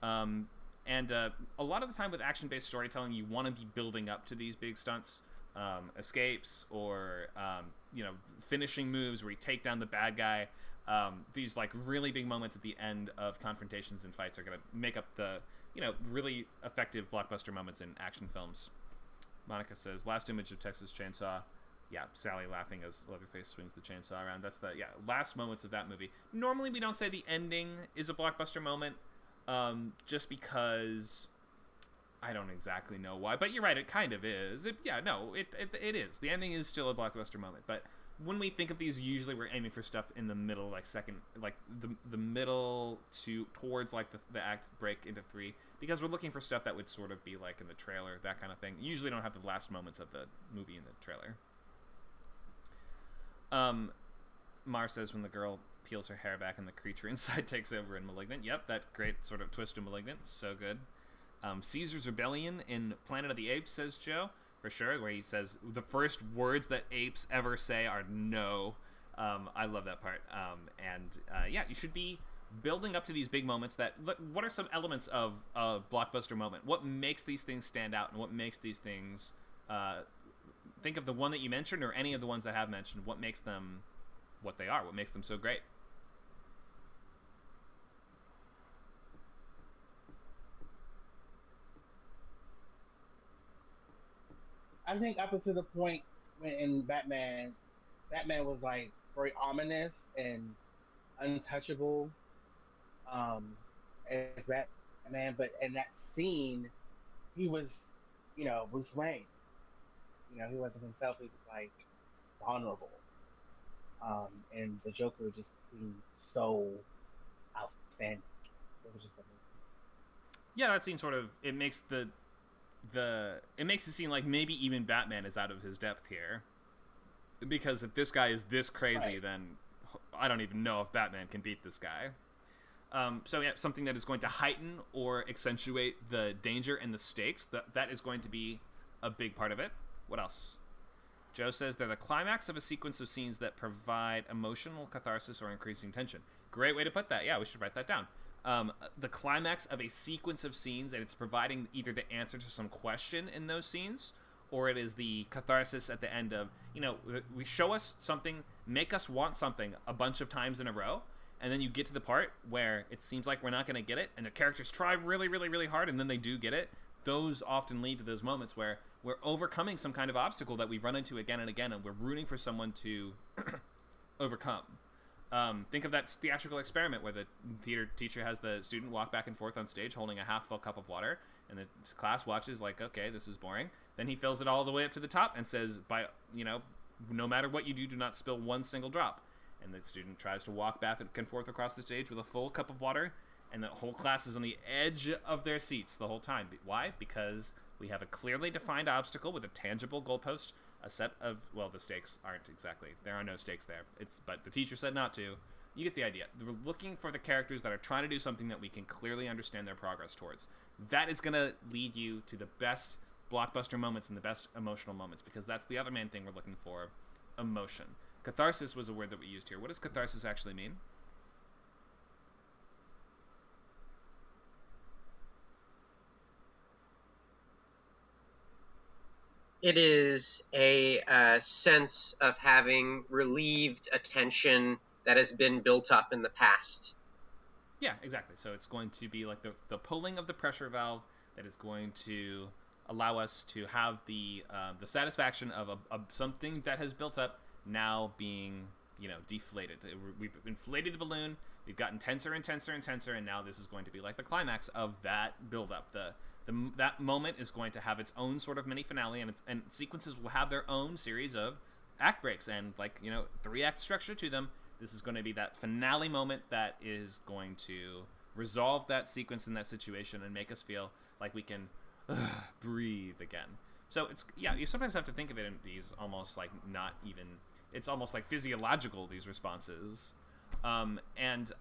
And a lot of the time with action-based storytelling, you want to be building up to these big stunts, escapes, or finishing moves where you take down the bad guy. These like really big moments at the end of confrontations and fights are going to make up the really effective blockbuster moments in action films. Monica says last image of Texas Chainsaw. Yeah, Sally laughing as Leatherface swings the chainsaw around. That's the last moments of that movie. Normally we don't say the ending is a blockbuster moment. Just because I don't exactly know why, but you're right, it kind of is. It is. The ending is still a blockbuster moment, but when we think of these, usually we're aiming for stuff in the middle, like the middle towards like the act break into 3, because we're looking for stuff that would sort of be like in the trailer, that kind of thing. You usually don't have the last moments of the movie in the trailer. Mar says when the girl peels her hair back and the creature inside takes over in Malignant. Yep, that great sort of twist in Malignant. So good. Caesar's Rebellion in Planet of the Apes, says Joe. For sure, where he says the first words that apes ever say are no. I love that part. You should be building up to these big moments what are some elements of a blockbuster moment? What makes these things stand out and what makes these things... think of the one that you mentioned or any of the ones that have mentioned. What makes them what they are? What makes them so great? I think up until the point when in Batman was like very ominous and untouchable, as Batman. But in that scene, he was, Bruce Wayne. He wasn't himself. He was like vulnerable. And the Joker just seems so outstanding. It was just amazing. Yeah, that scene sort of it makes it makes it seem like maybe even Batman is out of his depth here, because if this guy is this crazy, right, then I don't even know if Batman can beat this guy. Something that is going to heighten or accentuate the danger and the stakes, that is going to be a big part of it. What else? Joe says they're the climax of a sequence of scenes that provide emotional catharsis or increasing tension. Great way to put that. Yeah, we should write that down. The climax of a sequence of scenes, and it's providing either the answer to some question in those scenes, or it is the catharsis at the end of, we show us something, make us want something a bunch of times in a row, and then you get to the part where it seems like we're not going to get it, and the characters try really, really, really hard, and then they do get it. Those often lead to those moments where we're overcoming some kind of obstacle that we've run into again and again, and we're rooting for someone to overcome. Think of that theatrical experiment where the theater teacher has the student walk back and forth on stage holding a half-full cup of water, and the class watches like, okay, this is boring. Then he fills it all the way up to the top and says, no matter what you do not spill one single drop. And the student tries to walk back and forth across the stage with a full cup of water, and the whole class is on the edge of their seats the whole time. Why? Because we have a clearly defined obstacle with a tangible goalpost, a set of, the stakes aren't exactly, there are no stakes there. But the teacher said not to. You get the idea. We're looking for the characters that are trying to do something that we can clearly understand their progress towards. That is going to lead you to the best blockbuster moments and the best emotional moments, because that's the other main thing we're looking for, emotion. Catharsis was a word that we used here. What does catharsis actually mean? It is a sense of having relieved a tension that has been built up in the past. Yeah, exactly. So it's going to be like the pulling of the pressure valve that is going to allow us to have the satisfaction of something that has built up now being, deflated. We've inflated the balloon. We've gotten tenser and tenser and tenser, and now this is going to be like the climax of that buildup. That moment is going to have its own sort of mini finale, and sequences will have their own series of act breaks and 3-act structure to them. This is going to be that finale moment that is going to resolve that sequence in that situation and make us feel like we can breathe again. So you sometimes have to think of it in these almost like not even, it's almost like physiological, these responses. And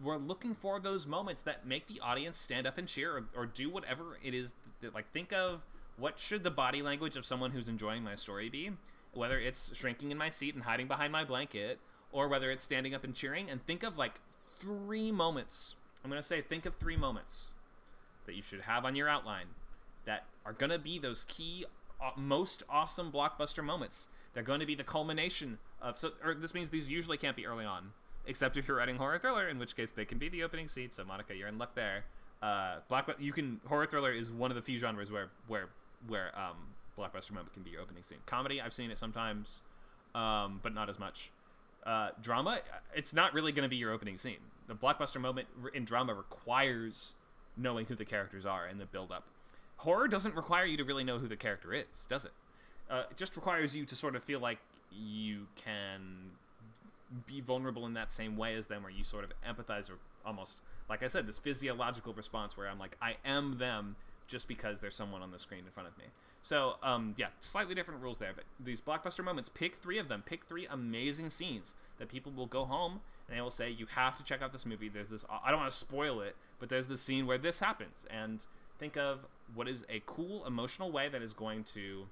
we're looking for those moments that make the audience stand up and cheer or do whatever it is that, think of what should the body language of someone who's enjoying my story be, whether it's shrinking in my seat and hiding behind my blanket, or whether it's standing up and cheering. And think of 3 moments. I'm going to say think of 3 moments that you should have on your outline that are going to be those key, most awesome blockbuster moments. They're going to be the culmination of... this means these usually can't be early on, except if you're writing horror thriller, in which case they can be the opening scene. So Monica, you're in luck there. Horror thriller is one of the few genres where blockbuster moment can be your opening scene. Comedy, I've seen it sometimes, but not as much. Drama, it's not really going to be your opening scene. The blockbuster moment in drama requires knowing who the characters are and the build-up. Horror doesn't require you to really know who the character is, does it? It just requires you to sort of feel like you can be vulnerable in that same way as them, where you sort of empathize, or almost, like I said, this physiological response where I'm like, I am them just because there's someone on the screen in front of me. So, slightly different rules there, but these blockbuster moments, pick 3 of them. Pick 3 amazing scenes that people will go home and they will say, you have to check out this movie. There's this, I don't want to spoil it, but there's this scene where this happens. And think of what is a cool, emotional way that is going to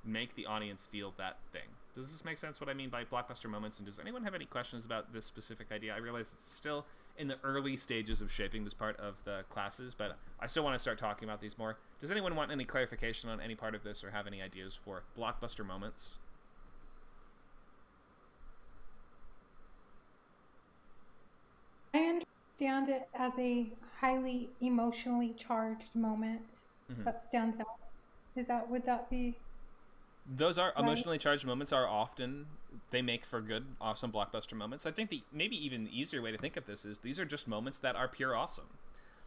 make the audience feel that thing. Does this make sense, what I mean by blockbuster moments? And does anyone have any questions about this specific idea? I realize it's still in the early stages of shaping this part of the classes, but I still want to start talking about these more. Does anyone want any clarification on any part of this or have any ideas for blockbuster moments? I understand it as a highly emotionally charged moment that stands out. Would that be... Those are emotionally charged moments are often, they make for good, awesome blockbuster moments. I think the maybe even easier way to think of this is these are just moments that are pure awesome.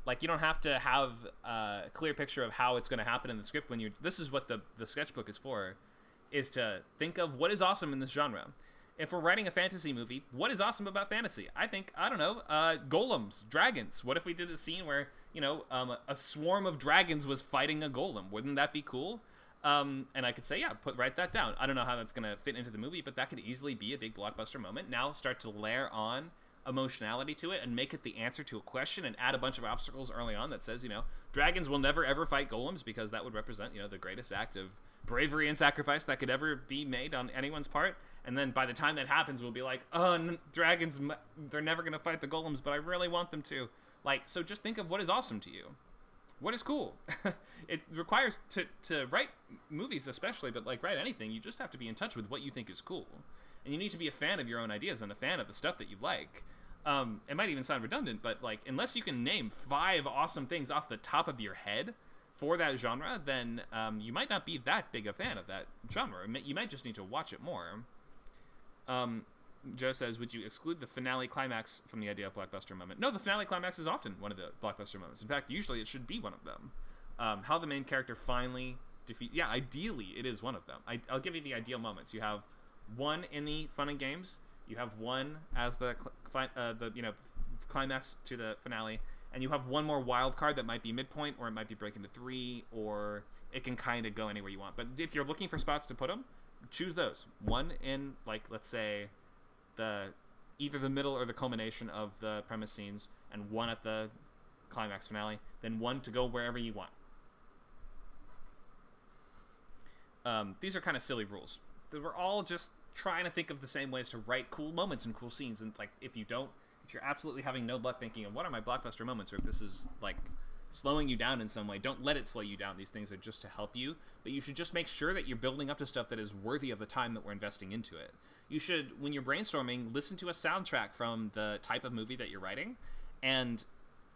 Like, you don't have to have a clear picture of how it's going to happen in the script when this is what the sketchbook is for, is to think of what is awesome in this genre. If we're writing a fantasy movie, what is awesome about fantasy? I think, golems, dragons. What if we did a scene where, a swarm of dragons was fighting a golem? Wouldn't that be cool? And I could say, write that down. I don't know how that's going to fit into the movie, but that could easily be a big blockbuster moment. Now start to layer on emotionality to it and make it the answer to a question and add a bunch of obstacles early on that says, dragons will never ever fight golems because that would represent, the greatest act of bravery and sacrifice that could ever be made on anyone's part. And then by the time that happens, we'll be like, dragons, they're never going to fight the golems, but I really want them to. So just think of what is awesome to you. What is cool? It requires to write movies especially, but write anything, you just have to be in touch with what you think is cool. And you need to be a fan of your own ideas and a fan of the stuff that you like. It might even sound redundant, but unless you can name 5 awesome things off the top of your head for that genre, then you might not be that big a fan of that genre. You might just need to watch it more. Joe says, would you exclude the finale climax from the idea of blockbuster moment? No, the finale climax is often one of the blockbuster moments. In fact, usually it should be one of them. How the main character finally defeat... Yeah, ideally it is one of them. I'll give you the ideal moments. You have one in the fun and games. You have one as the climax to the finale. And you have one more wild card that might be midpoint, or it might be break into 3, or it can kind of go anywhere you want. But if you're looking for spots to put them, choose those. One in, let's say... either the middle or the culmination of the premise scenes, and one at the climax finale, then one to go wherever you want. These are kind of silly rules. We're all just trying to think of the same ways to write cool moments and cool scenes, and if you're absolutely having no luck thinking of what are my blockbuster moments, or if this is slowing you down in some way, don't let it slow you down. These things are just to help you, but you should just make sure that you're building up to stuff that is worthy of the time that we're investing into it. You should, when you're brainstorming, listen to a soundtrack from the type of movie that you're writing and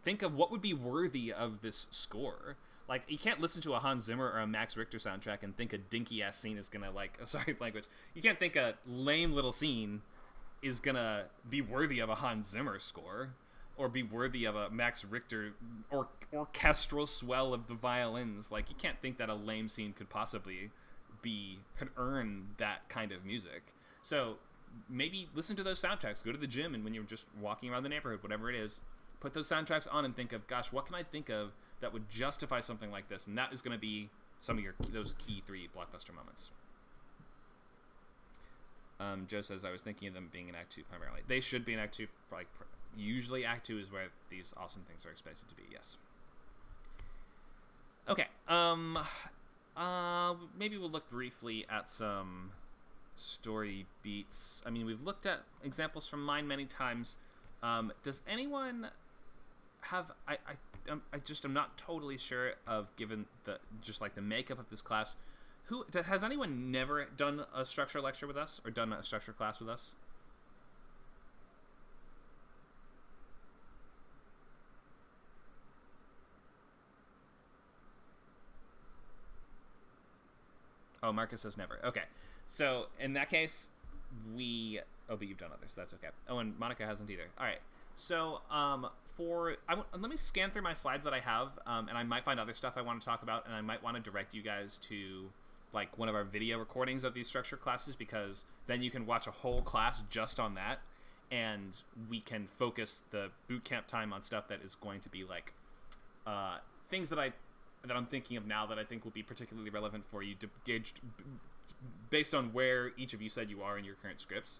think of what would be worthy of this score. Like, you can't listen to a Hans Zimmer or a Max Richter soundtrack and think a dinky-ass scene is gonna, like... Oh, sorry, language. You can't think a lame little scene is gonna be worthy of a Hans Zimmer score, or be worthy of a Max Richter or orchestral swell of the violins. Like, you can't think that a lame scene could possibly could earn that kind of music. So, maybe listen to those soundtracks. Go to the gym, and when you're just walking around the neighborhood, whatever it is, put those soundtracks on and think of, gosh, what can I think of that would justify something like this? And that is going to be some of those key 3 blockbuster moments. Joe says, I was thinking of them being in Act 2 primarily. They should be in Act 2. Like, usually Act 2 is where these awesome things are expected to be, yes. Okay. Maybe we'll look briefly at some story beats. I mean, we've looked at examples from mine many times. Does anyone have... I'm not totally sure of, given the makeup of this class, has anyone never done a structure lecture with us or done a structure class with us? Oh, Marcus says never. Okay, so in that case, but you've done others. That's okay. Oh, and Monica hasn't either. All right. So, let me scan through my slides that I have, and I might find other stuff I want to talk about, and I might want to direct you guys to, like, one of our video recordings of these structure classes, because then you can watch a whole class just on that, and we can focus the bootcamp time on stuff that is going to be, like, things that I'm thinking of now that I think will be particularly relevant for you, based on where each of you said you are in your current scripts.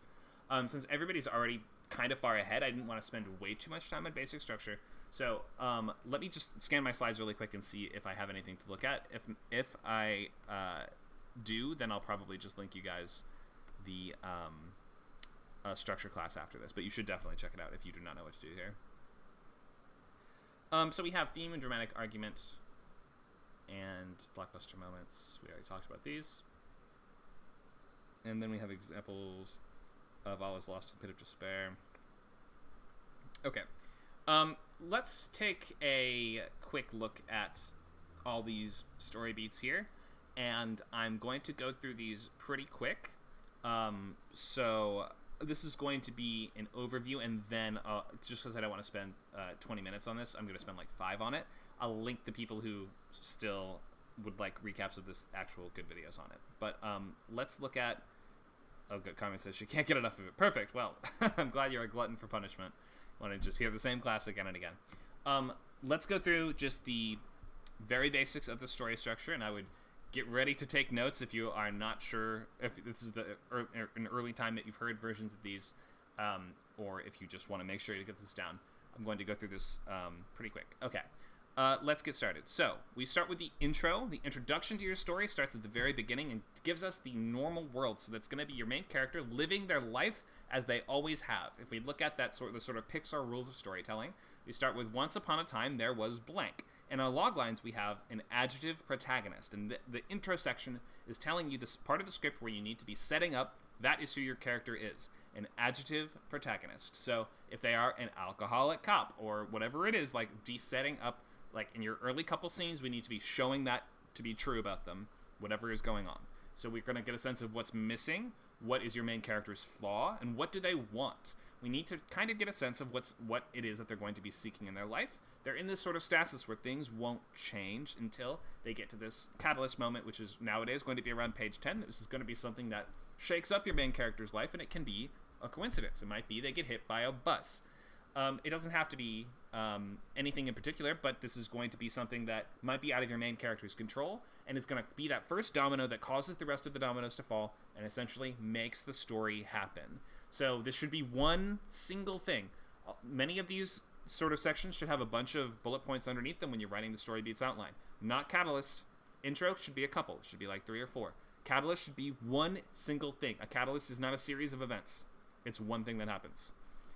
Since everybody's already kind of far ahead, I didn't want to spend way too much time on basic structure. So let me just scan my slides really quick and see if I have anything to look at. If I do, then I'll probably just link you guys the structure class after this. But you should definitely check it out if you do not know what to do here. So we have theme and dramatic argument and blockbuster moments. We already talked about these. And then we have examples of All Is Lost and Pit of Despair. Okay. Let's take a quick look at all these story beats here. And I'm going to go through these pretty quick. So this is going to be an overview, and then just because I don't want to spend 20 minutes on this, I'm going to spend like 5 on it. I'll link the people who still would like recaps of this actual good videos on it. But let's look at... Oh, good. Carmen says she can't get enough of it. Perfect. Well, I'm glad you're a glutton for punishment. Want to just hear the same class again and again. Let's go through just the very basics of the story structure, and I would get ready to take notes if you are not sure if this is an early time that you've heard versions of these, or if you just want to make sure to get this down. I'm going to go through this pretty quick. Okay. Let's get started. So, we start with the intro. The introduction to your story starts at the very beginning and gives us the normal world. So that's going to be your main character living their life as they always have. If we look at that the sort of Pixar rules of storytelling, we start with once upon a time there was blank. In our log lines, we have an adjective protagonist. And the intro section is telling you this part of the script where you need to be setting up that is who your character is. An adjective protagonist. So, if they are an alcoholic cop or whatever it is, like, be setting up. Like, in your early couple scenes, we need to be showing that to be true about them, whatever is going on. So we're going to get a sense of what's missing, what is your main character's flaw, and what do they want. We need to kind of get a sense of what it is that they're going to be seeking in their life. They're in this sort of stasis where things won't change until they get to this catalyst moment, which is nowadays going to be around page 10. This is going to be something that shakes up your main character's life, and it can be a coincidence. It might be they get hit by a bus. It doesn't have to be anything in particular, but this is going to be something that might be out of your main character's control, and it's going to be that first domino that causes the rest of the dominoes to fall and essentially makes the story happen. So this should be one single thing. Many of these sort of sections should have a bunch of bullet points underneath them when you're writing the story beats outline. Not catalysts. Intro should be a couple. It should be like 3 or 4. Catalyst should be one single thing. A catalyst is not a series of events. It's one thing that happens.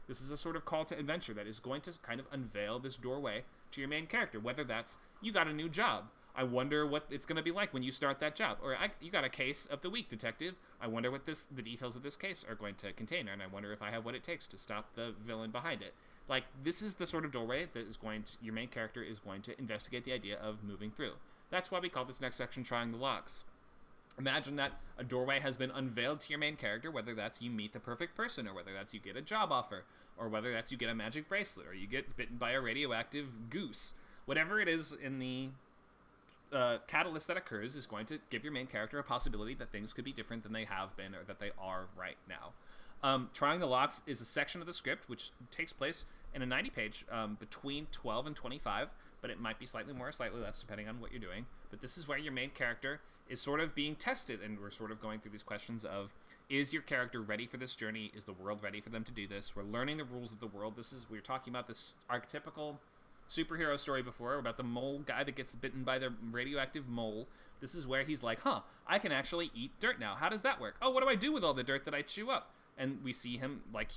This is a sort of call to adventure that is going to kind of unveil this doorway to your main character, whether that's you got a new job. I wonder what it's going to be like when you start that job. Or you got a case of the week, detective. I wonder what the details of this case are going to contain, and I wonder if I have what it takes to stop the villain behind it. Like, this is the sort of doorway that is your main character is going to investigate the idea of moving through. That's why we call this next section Trying the Locks. Imagine that a doorway has been unveiled to your main character, whether that's you meet the perfect person, or whether that's you get a job offer, or whether that's you get a magic bracelet, or you get bitten by a radioactive goose. Whatever it is in the catalyst that occurs is going to give your main character a possibility that things could be different than they have been or that they are right now. Trying the Locks is a section of the script which takes place in a 90-page between 12 and 25, but it might be slightly more or slightly less depending on what you're doing. But this is where your main character is sort of being tested, and we're sort of going through these questions of, is your character ready for this journey? Is the world ready for them to do this? We're learning the rules of the world. We were talking about this archetypical superhero story before about the mole guy that gets bitten by the radioactive mole. This is where he's like, I can actually eat dirt now. How does that work? Oh, what do I do with all the dirt that I chew up? And we see him, like,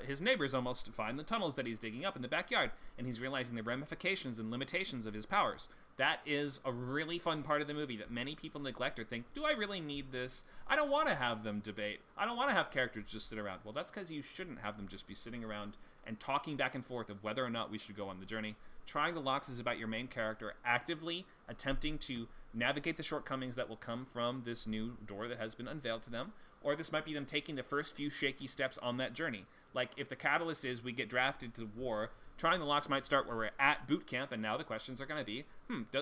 his neighbors almost find the tunnels that he's digging up in the backyard, and he's realizing the ramifications and limitations of his powers. That is a really fun part of the movie that many people neglect or think, do I really need this? I don't want to have them debate. I don't want to have characters just sit around. Well, that's because you shouldn't have them just be sitting around and talking back and forth of whether or not we should go on the journey. Trying the Locks is about your main character actively attempting to navigate the shortcomings that will come from this new door that has been unveiled to them, or this might be them taking the first few shaky steps on that journey. Like, if the catalyst is we get drafted to war, Trying the Locks might start where we're at boot camp, and now the questions are going to be,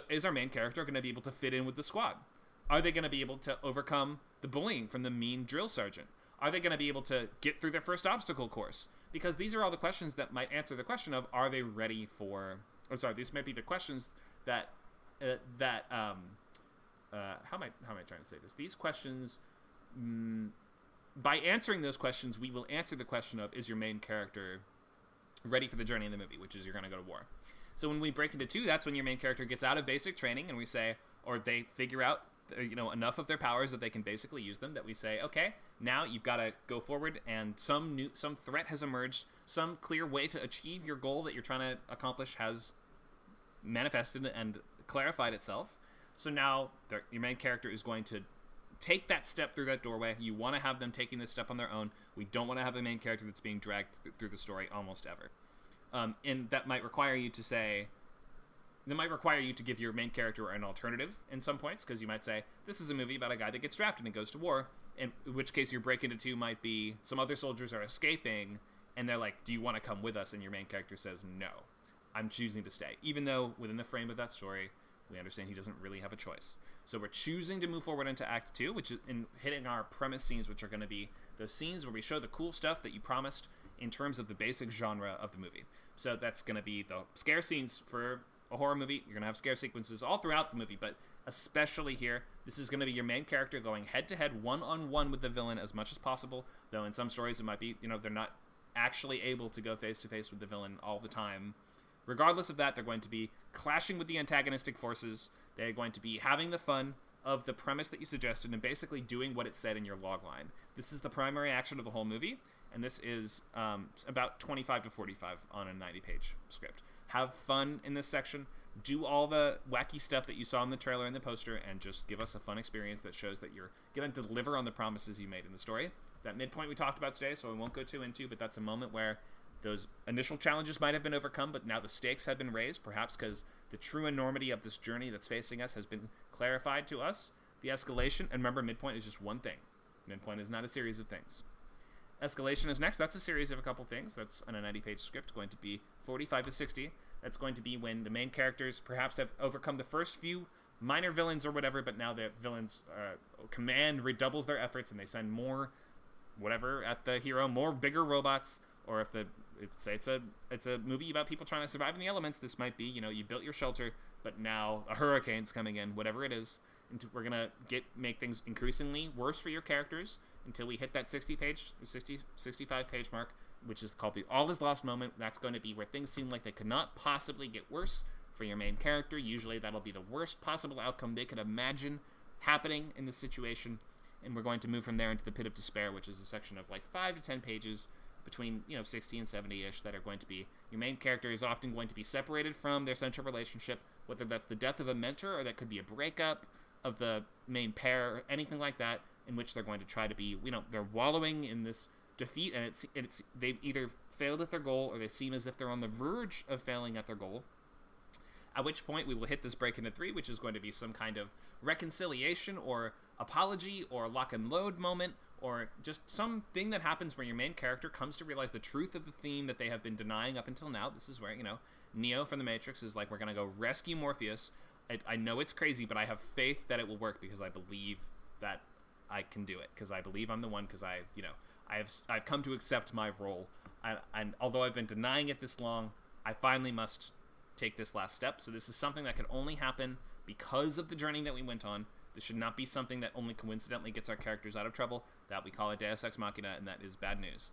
is our main character going to be able to fit in with the squad? Are they going to be able to overcome the bullying from the mean drill sergeant? Are they going to be able to get through their first obstacle course? Because these are all the questions that might answer the question of, are they ready for... these might be the questions that... how am I trying to say this? These questions... by answering those questions, we will answer the question of, is your main character ready for the journey in the movie, which is you're going to go to war. So when we break into two, that's when your main character gets out of basic training, and we say, or they figure out enough of their powers that they can basically use them, that we say, okay, now you've got to go forward, and some threat has emerged, some clear way to achieve your goal that you're trying to accomplish has manifested and clarified itself. So now your main character is going to take that step through that doorway. You want to have them taking this step on their own. We don't want to have a main character that's being dragged through the story almost ever. And that might require you to say... That might require you to give your main character an alternative in some points, because you might say, this is a movie about a guy that gets drafted and goes to war, in which case your break into two might be some other soldiers are escaping, and they're like, do you want to come with us? And your main character says, no, I'm choosing to stay. Even though within the frame of that story, we understand he doesn't really have a choice. So we're choosing to move forward into Act 2, which is in hitting our premise scenes, which are going to be those scenes where we show the cool stuff that you promised in terms of the basic genre of the movie. So that's going to be the scare scenes for a horror movie. You're going to have scare sequences all throughout the movie, but especially here, this is going to be your main character going head-to-head, one-on-one with the villain as much as possible, though in some stories it might be, they're not actually able to go face-to-face with the villain all the time. Regardless of that, they're going to be clashing with the antagonistic forces. They're going to be having the fun of the premise that you suggested and basically doing what it said in your logline. This is the primary action of the whole movie, and this is about 25 to 45 on a 90-page script. Have fun in this section. Do all the wacky stuff that you saw in the trailer and the poster, and just give us a fun experience that shows that you're going to deliver on the promises you made in the story. That midpoint we talked about today, so I won't go too into, but that's a moment where those initial challenges might have been overcome, but now the stakes have been raised, perhaps because the true enormity of this journey that's facing us has been clarified to us. The escalation, and remember, midpoint is just one thing. Midpoint is not a series of things. Escalation is next. That's a series of a couple things. That's on a 90-page script, going to be 45 to 60. That's going to be when the main characters perhaps have overcome the first few minor villains or whatever, but now the villains' command redoubles their efforts and they send more whatever at the hero, more bigger robots. Or if it's a movie about people trying to survive in the elements, this might be, you built your shelter, but now a hurricane's coming in, whatever it is. And we're going to make things increasingly worse for your characters until we hit that 65-page mark, which is called the All Is Lost moment. That's going to be where things seem like they could not possibly get worse for your main character. Usually that'll be the worst possible outcome they could imagine happening in this situation. And we're going to move from there into the Pit of Despair, which is a section of like 5 to 10 pages between 60 and 70-ish that are going to be your main character is often going to be separated from their central relationship, whether that's the death of a mentor or that could be a breakup of the main pair or anything like that, in which they're going to try to be, they're wallowing in this defeat, and it's they've either failed at their goal or they seem as if they're on the verge of failing at their goal. At which point we will hit this break into 3, which is going to be some kind of reconciliation or apology or lock and load moment, or just something that happens where your main character comes to realize the truth of the theme that they have been denying up until now. This is where, Neo from the Matrix is like, we're going to go rescue Morpheus. I know it's crazy, but I have faith that it will work because I believe that I can do it, because I believe I'm the one, because I've come to accept my role. And although I've been denying it this long, I finally must take this last step. So this is something that can only happen because of the journey that we went on. This should not be something that only coincidentally gets our characters out of trouble. That we call a Deus Ex Machina, and that is bad news.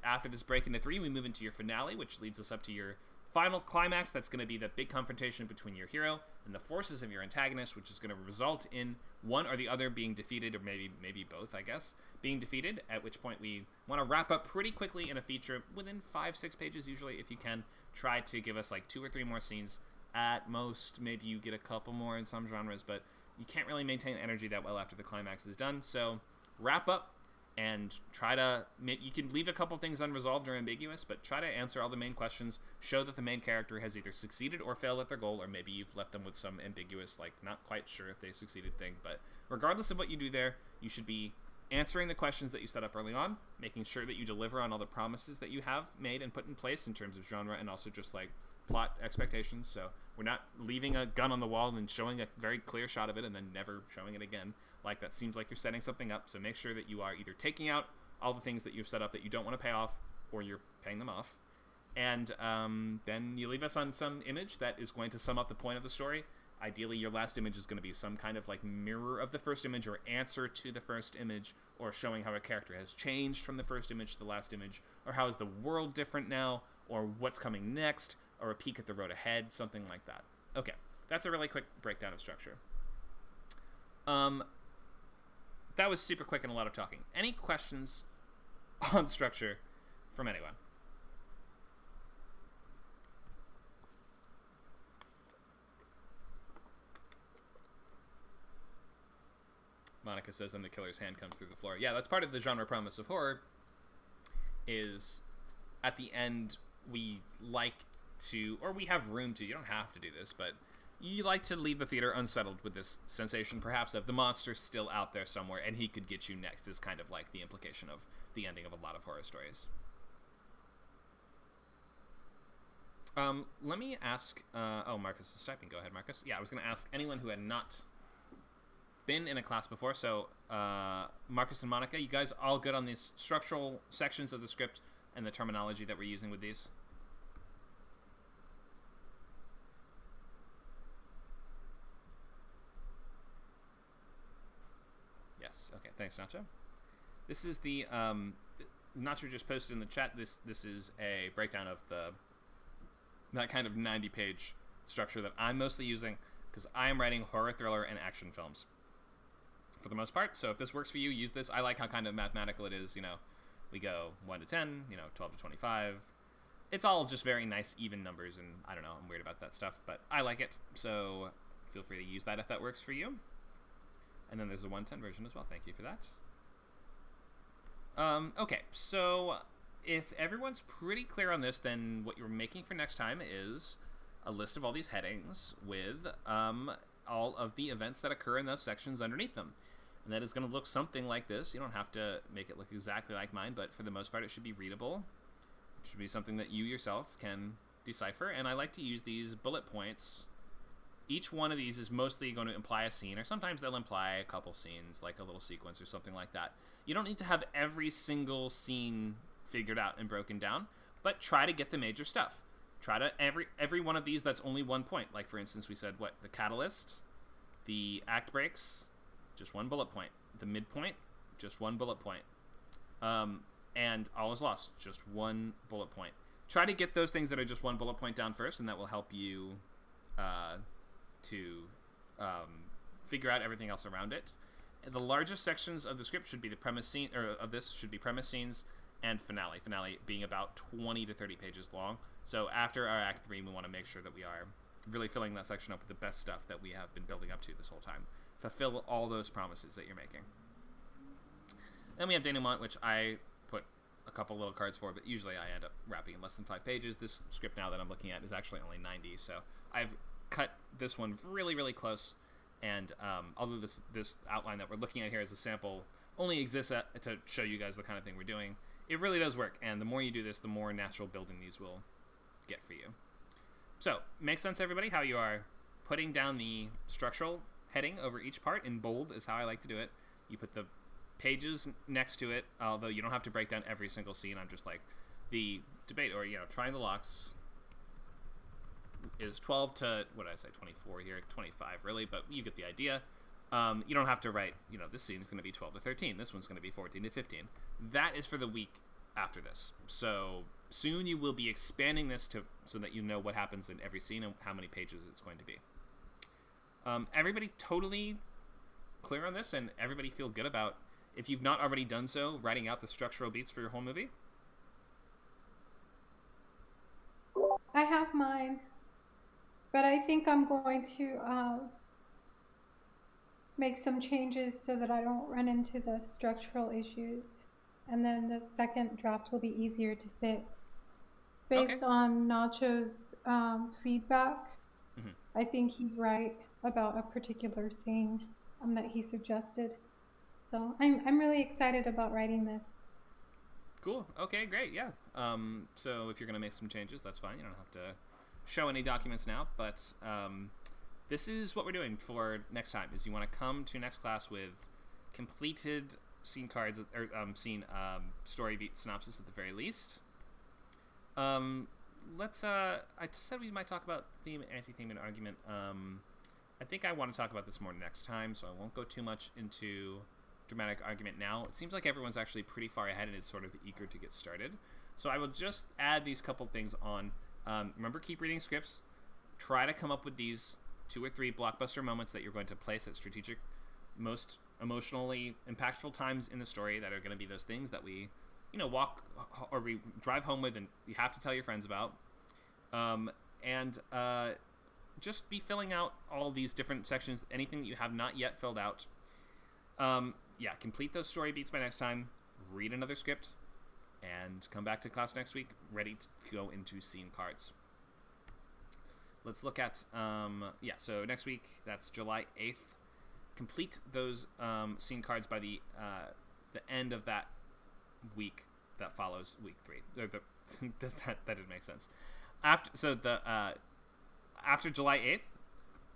After this break into 3, we move into your finale, which leads us up to your final climax. That's going to be the big confrontation between your hero and the forces of your antagonist, which is going to result in one or the other being defeated, or maybe both, I guess, being defeated, at which point we want to wrap up pretty quickly in a feature within 5-6 pages usually, if you can. Try to give us like 2 or 3 more scenes at most. Maybe you get a couple more in some genres, but you can't really maintain energy that well after the climax is done. So wrap up and try to, you can leave a couple things unresolved or ambiguous, but try to answer all the main questions. Show that the main character has either succeeded or failed at their goal, or maybe you've left them with some ambiguous, like not quite sure if they succeeded thing. But regardless of what you do there, you should be answering the questions that you set up early on, making sure that you deliver on all the promises that you have made and put in place in terms of genre and also just like plot expectations. So we're not leaving a gun on the wall and showing a very clear shot of it and then never showing it again. Like, that seems like you're setting something up. So make sure that you are either taking out all the things that you've set up that you don't want to pay off, or you're paying them off. And then you leave us on some image that is going to sum up the point of the story. Ideally, your last image is going to be some kind of like mirror of the first image, or answer to the first image, or showing how a character has changed from the first image to the last image, or how is the world different now, or what's coming next, or a peek at the road ahead, something like that. Okay, that's a really quick breakdown of structure. That was super quick and a lot of talking. Any questions on structure from anyone? Monica says, then the killer's hand comes through the floor. Yeah, that's part of the genre promise of horror, is at the end we like to, or we have room to, you don't have to do this, but you like to leave the theater unsettled with this sensation perhaps of the monster's still out there somewhere and he could get you next, is kind of like the implication of the ending of a lot of horror stories. Let me ask, oh, Marcus is typing. Go ahead, Marcus. Yeah, I was going to ask anyone who had not been in a class before. So, Marcus and Monica, you guys all good on these structural sections of the script and the terminology that we're using with these? Yes. Okay. Thanks, Nacho. This is the Nacho just posted in the chat. This is a breakdown of that kind of 90-page structure that I'm mostly using because I am writing horror, thriller, and action films for the most part. So if this works for you, use this. I like how kind of mathematical it is. We go 1 to 10, 12 to 25. It's all just very nice, even numbers, and I don't know, I'm weird about that stuff, but I like it. So feel free to use that if that works for you. And then there's a 110 version as well. Thank you for that. Okay, so if everyone's pretty clear on this, then what you're making for next time is a list of all these headings with all of the events that occur in those sections underneath them. And that is going to look something like this. You don't have to make it look exactly like mine, but for the most part, it should be readable. It should be something that you yourself can decipher. And I like to use these bullet points. Each one of these is mostly going to imply a scene, or sometimes they'll imply a couple scenes, like a little sequence or something like that. You don't need to have every single scene figured out and broken down, but try to get the major stuff. Try to, every one of these that's only 1 point. Like, for instance, we said, the catalyst, the act breaks, just 1 bullet point. The midpoint, just 1 bullet point. And all is lost, just 1 bullet point. Try to get those things that are just 1 bullet point down first, and that will help you to figure out everything else around it. The largest sections of the script should be the premise scene, or of this should be premise scenes, and finale. Finale being about 20 to 30 pages long. So after our Act 3, we want to make sure that we are really filling that section up with the best stuff that we have been building up to this whole time. Fulfill all those promises that you're making. Then we have denouement, which I put a couple little cards for, but usually I end up wrapping in less than 5 pages. This script now that I'm looking at is actually only 90, so I've cut this one really, really close. And although this outline that we're looking at here as a sample only exists to show you guys the kind of thing we're doing, it really does work. And the more you do this, the more natural building these will get for you. So, makes sense, everybody, how you are putting down the structural heading over each part in bold is how I like to do it. You put the pages next to it, although you don't have to break down every single scene. I'm just like, the debate, or, trying the locks is 12 to, what did I say, 24 here, 25 really, but you get the idea. You don't have to write, this scene is going to be 12 to 13, this one's going to be 14 to 15. That is for the week after this. So soon you will be expanding this so that you know what happens in every scene and how many pages it's going to be. Everybody totally clear on this, and everybody feel good about, if you've not already done so, writing out the structural beats for your whole movie? I have mine, but I think I'm going to make some changes so that I don't run into the structural issues. And then the second draft will be easier to fix. Based on Nacho's feedback, I think he's right about a particular thing that he suggested. So I'm really excited about writing this. Cool. Okay, great. Yeah. So if you're going to make some changes, that's fine. You don't have to show any documents now, but this is what we're doing for next time, is you want to come to next class with completed scene cards, or scene story beat synopsis at the very least. Let's I said we might talk about theme, anti-theme, and argument. I think I want to talk about this more next time, so I won't go too much into dramatic argument now. It seems like everyone's actually pretty far ahead and is sort of eager to get started. So I will just add these couple things on. Remember, keep reading scripts. Try to come up with these 2 or 3 blockbuster moments that you're going to place at strategic, most emotionally impactful times in the story that are going to be those things that we, walk or we drive home with and you have to tell your friends about. And just be filling out all these different sections, anything that you have not yet filled out. Complete those story beats by next time, read another script, and come back to class next week ready to go into scene cards. Let's look at, so next week, that's July 8th. Complete those scene cards by the end of that week that follows week 3. That didn't make sense. After July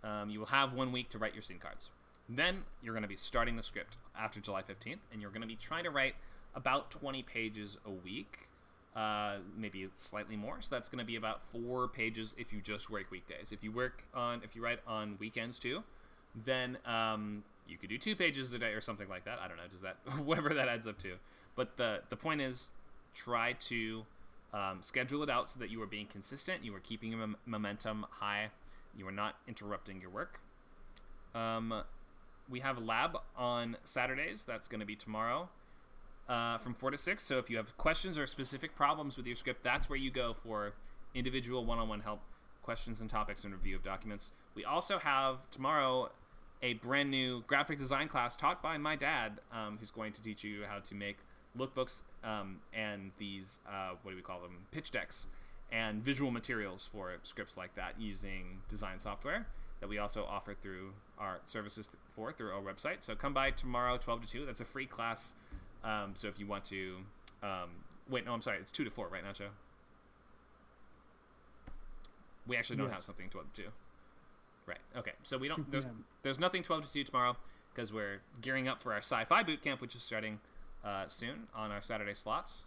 8th, you will have 1 week to write your scene cards. Then you're going to be starting the script after July 15th, and you're going to be trying to write about 20 pages a week, maybe slightly more. So that's going to be about 4 pages if you just work weekdays. If you write on weekends too, then you could do 2 pages a day or something like that. I don't know, does that whatever that adds up to. But the point is, try to schedule it out so that you are being consistent, you are keeping your momentum high, you are not interrupting your work. We have a lab on Saturdays. That's going to be tomorrow from 4 to 6. So if you have questions or specific problems with your script, that's where you go for individual one-on-one help, questions and topics, and review of documents. We also have tomorrow a brand new graphic design class taught by my dad, who's going to teach you how to make lookbooks and these, what do we call them, pitch decks and visual materials for scripts like that using design software that we also offer through our services through our website. So come by tomorrow, 12 to 2. That's a free class. So if you want to, it's 2 to 4, right, Nacho? We actually don't have something 12 to 2. Right. Okay. So we don't. There's nothing 12 to 2 tomorrow because we're gearing up for our sci-fi bootcamp, which is starting soon on our Saturday slots.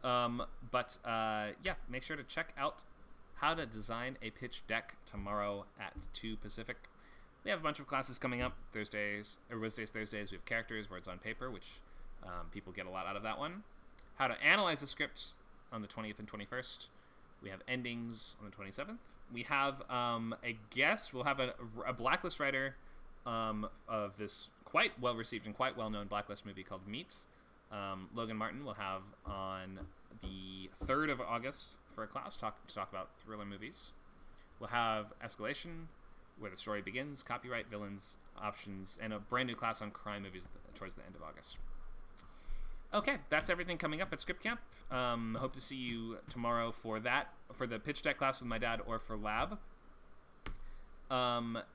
Make sure to check out how to design a pitch deck tomorrow at 2 Pacific. We have a bunch of classes coming up. Wednesdays, Thursdays. We have characters, words on paper, which people get a lot out of that one. How to analyze the scripts on the 20th and 21st. We have endings on the 27th. We have a guest. We'll have a blacklist writer of this quite well-received and quite well-known blacklist movie called Meat. Logan Martin will have on the 3rd of August for a class to talk about thriller movies. We'll have Escalation, where the story begins, copyright, villains, options, and a brand new class on crime movies towards the end of August. Okay, that's everything coming up at Script Camp. Hope to see you tomorrow for the pitch deck class with my dad, or for lab.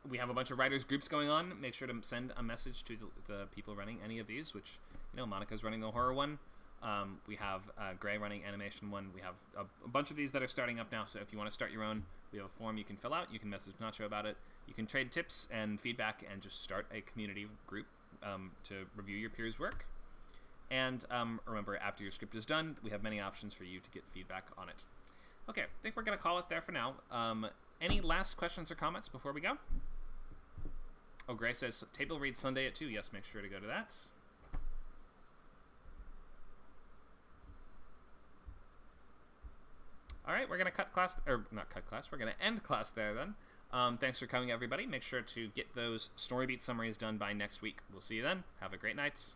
We have a bunch of writers groups going on. Make sure to send a message to the people running any of these, which, Monica's running the horror one. We have Gray running animation one. We have a bunch of these that are starting up now, so if you want to start your own, we have a form you can fill out. You can message Nacho about it. You can trade tips and feedback and just start a community group to review your peers' work. And remember, after your script is done, we have many options for you to get feedback on it. Okay, I think we're going to call it there for now. Any last questions or comments before we go? Oh, Gray says, table reads Sunday at 2. Yes, make sure to go to that. All right, we're going to we're going to end class there then. Thanks for coming, everybody. Make sure to get those story beat summaries done by next week. We'll see you then. Have a great night.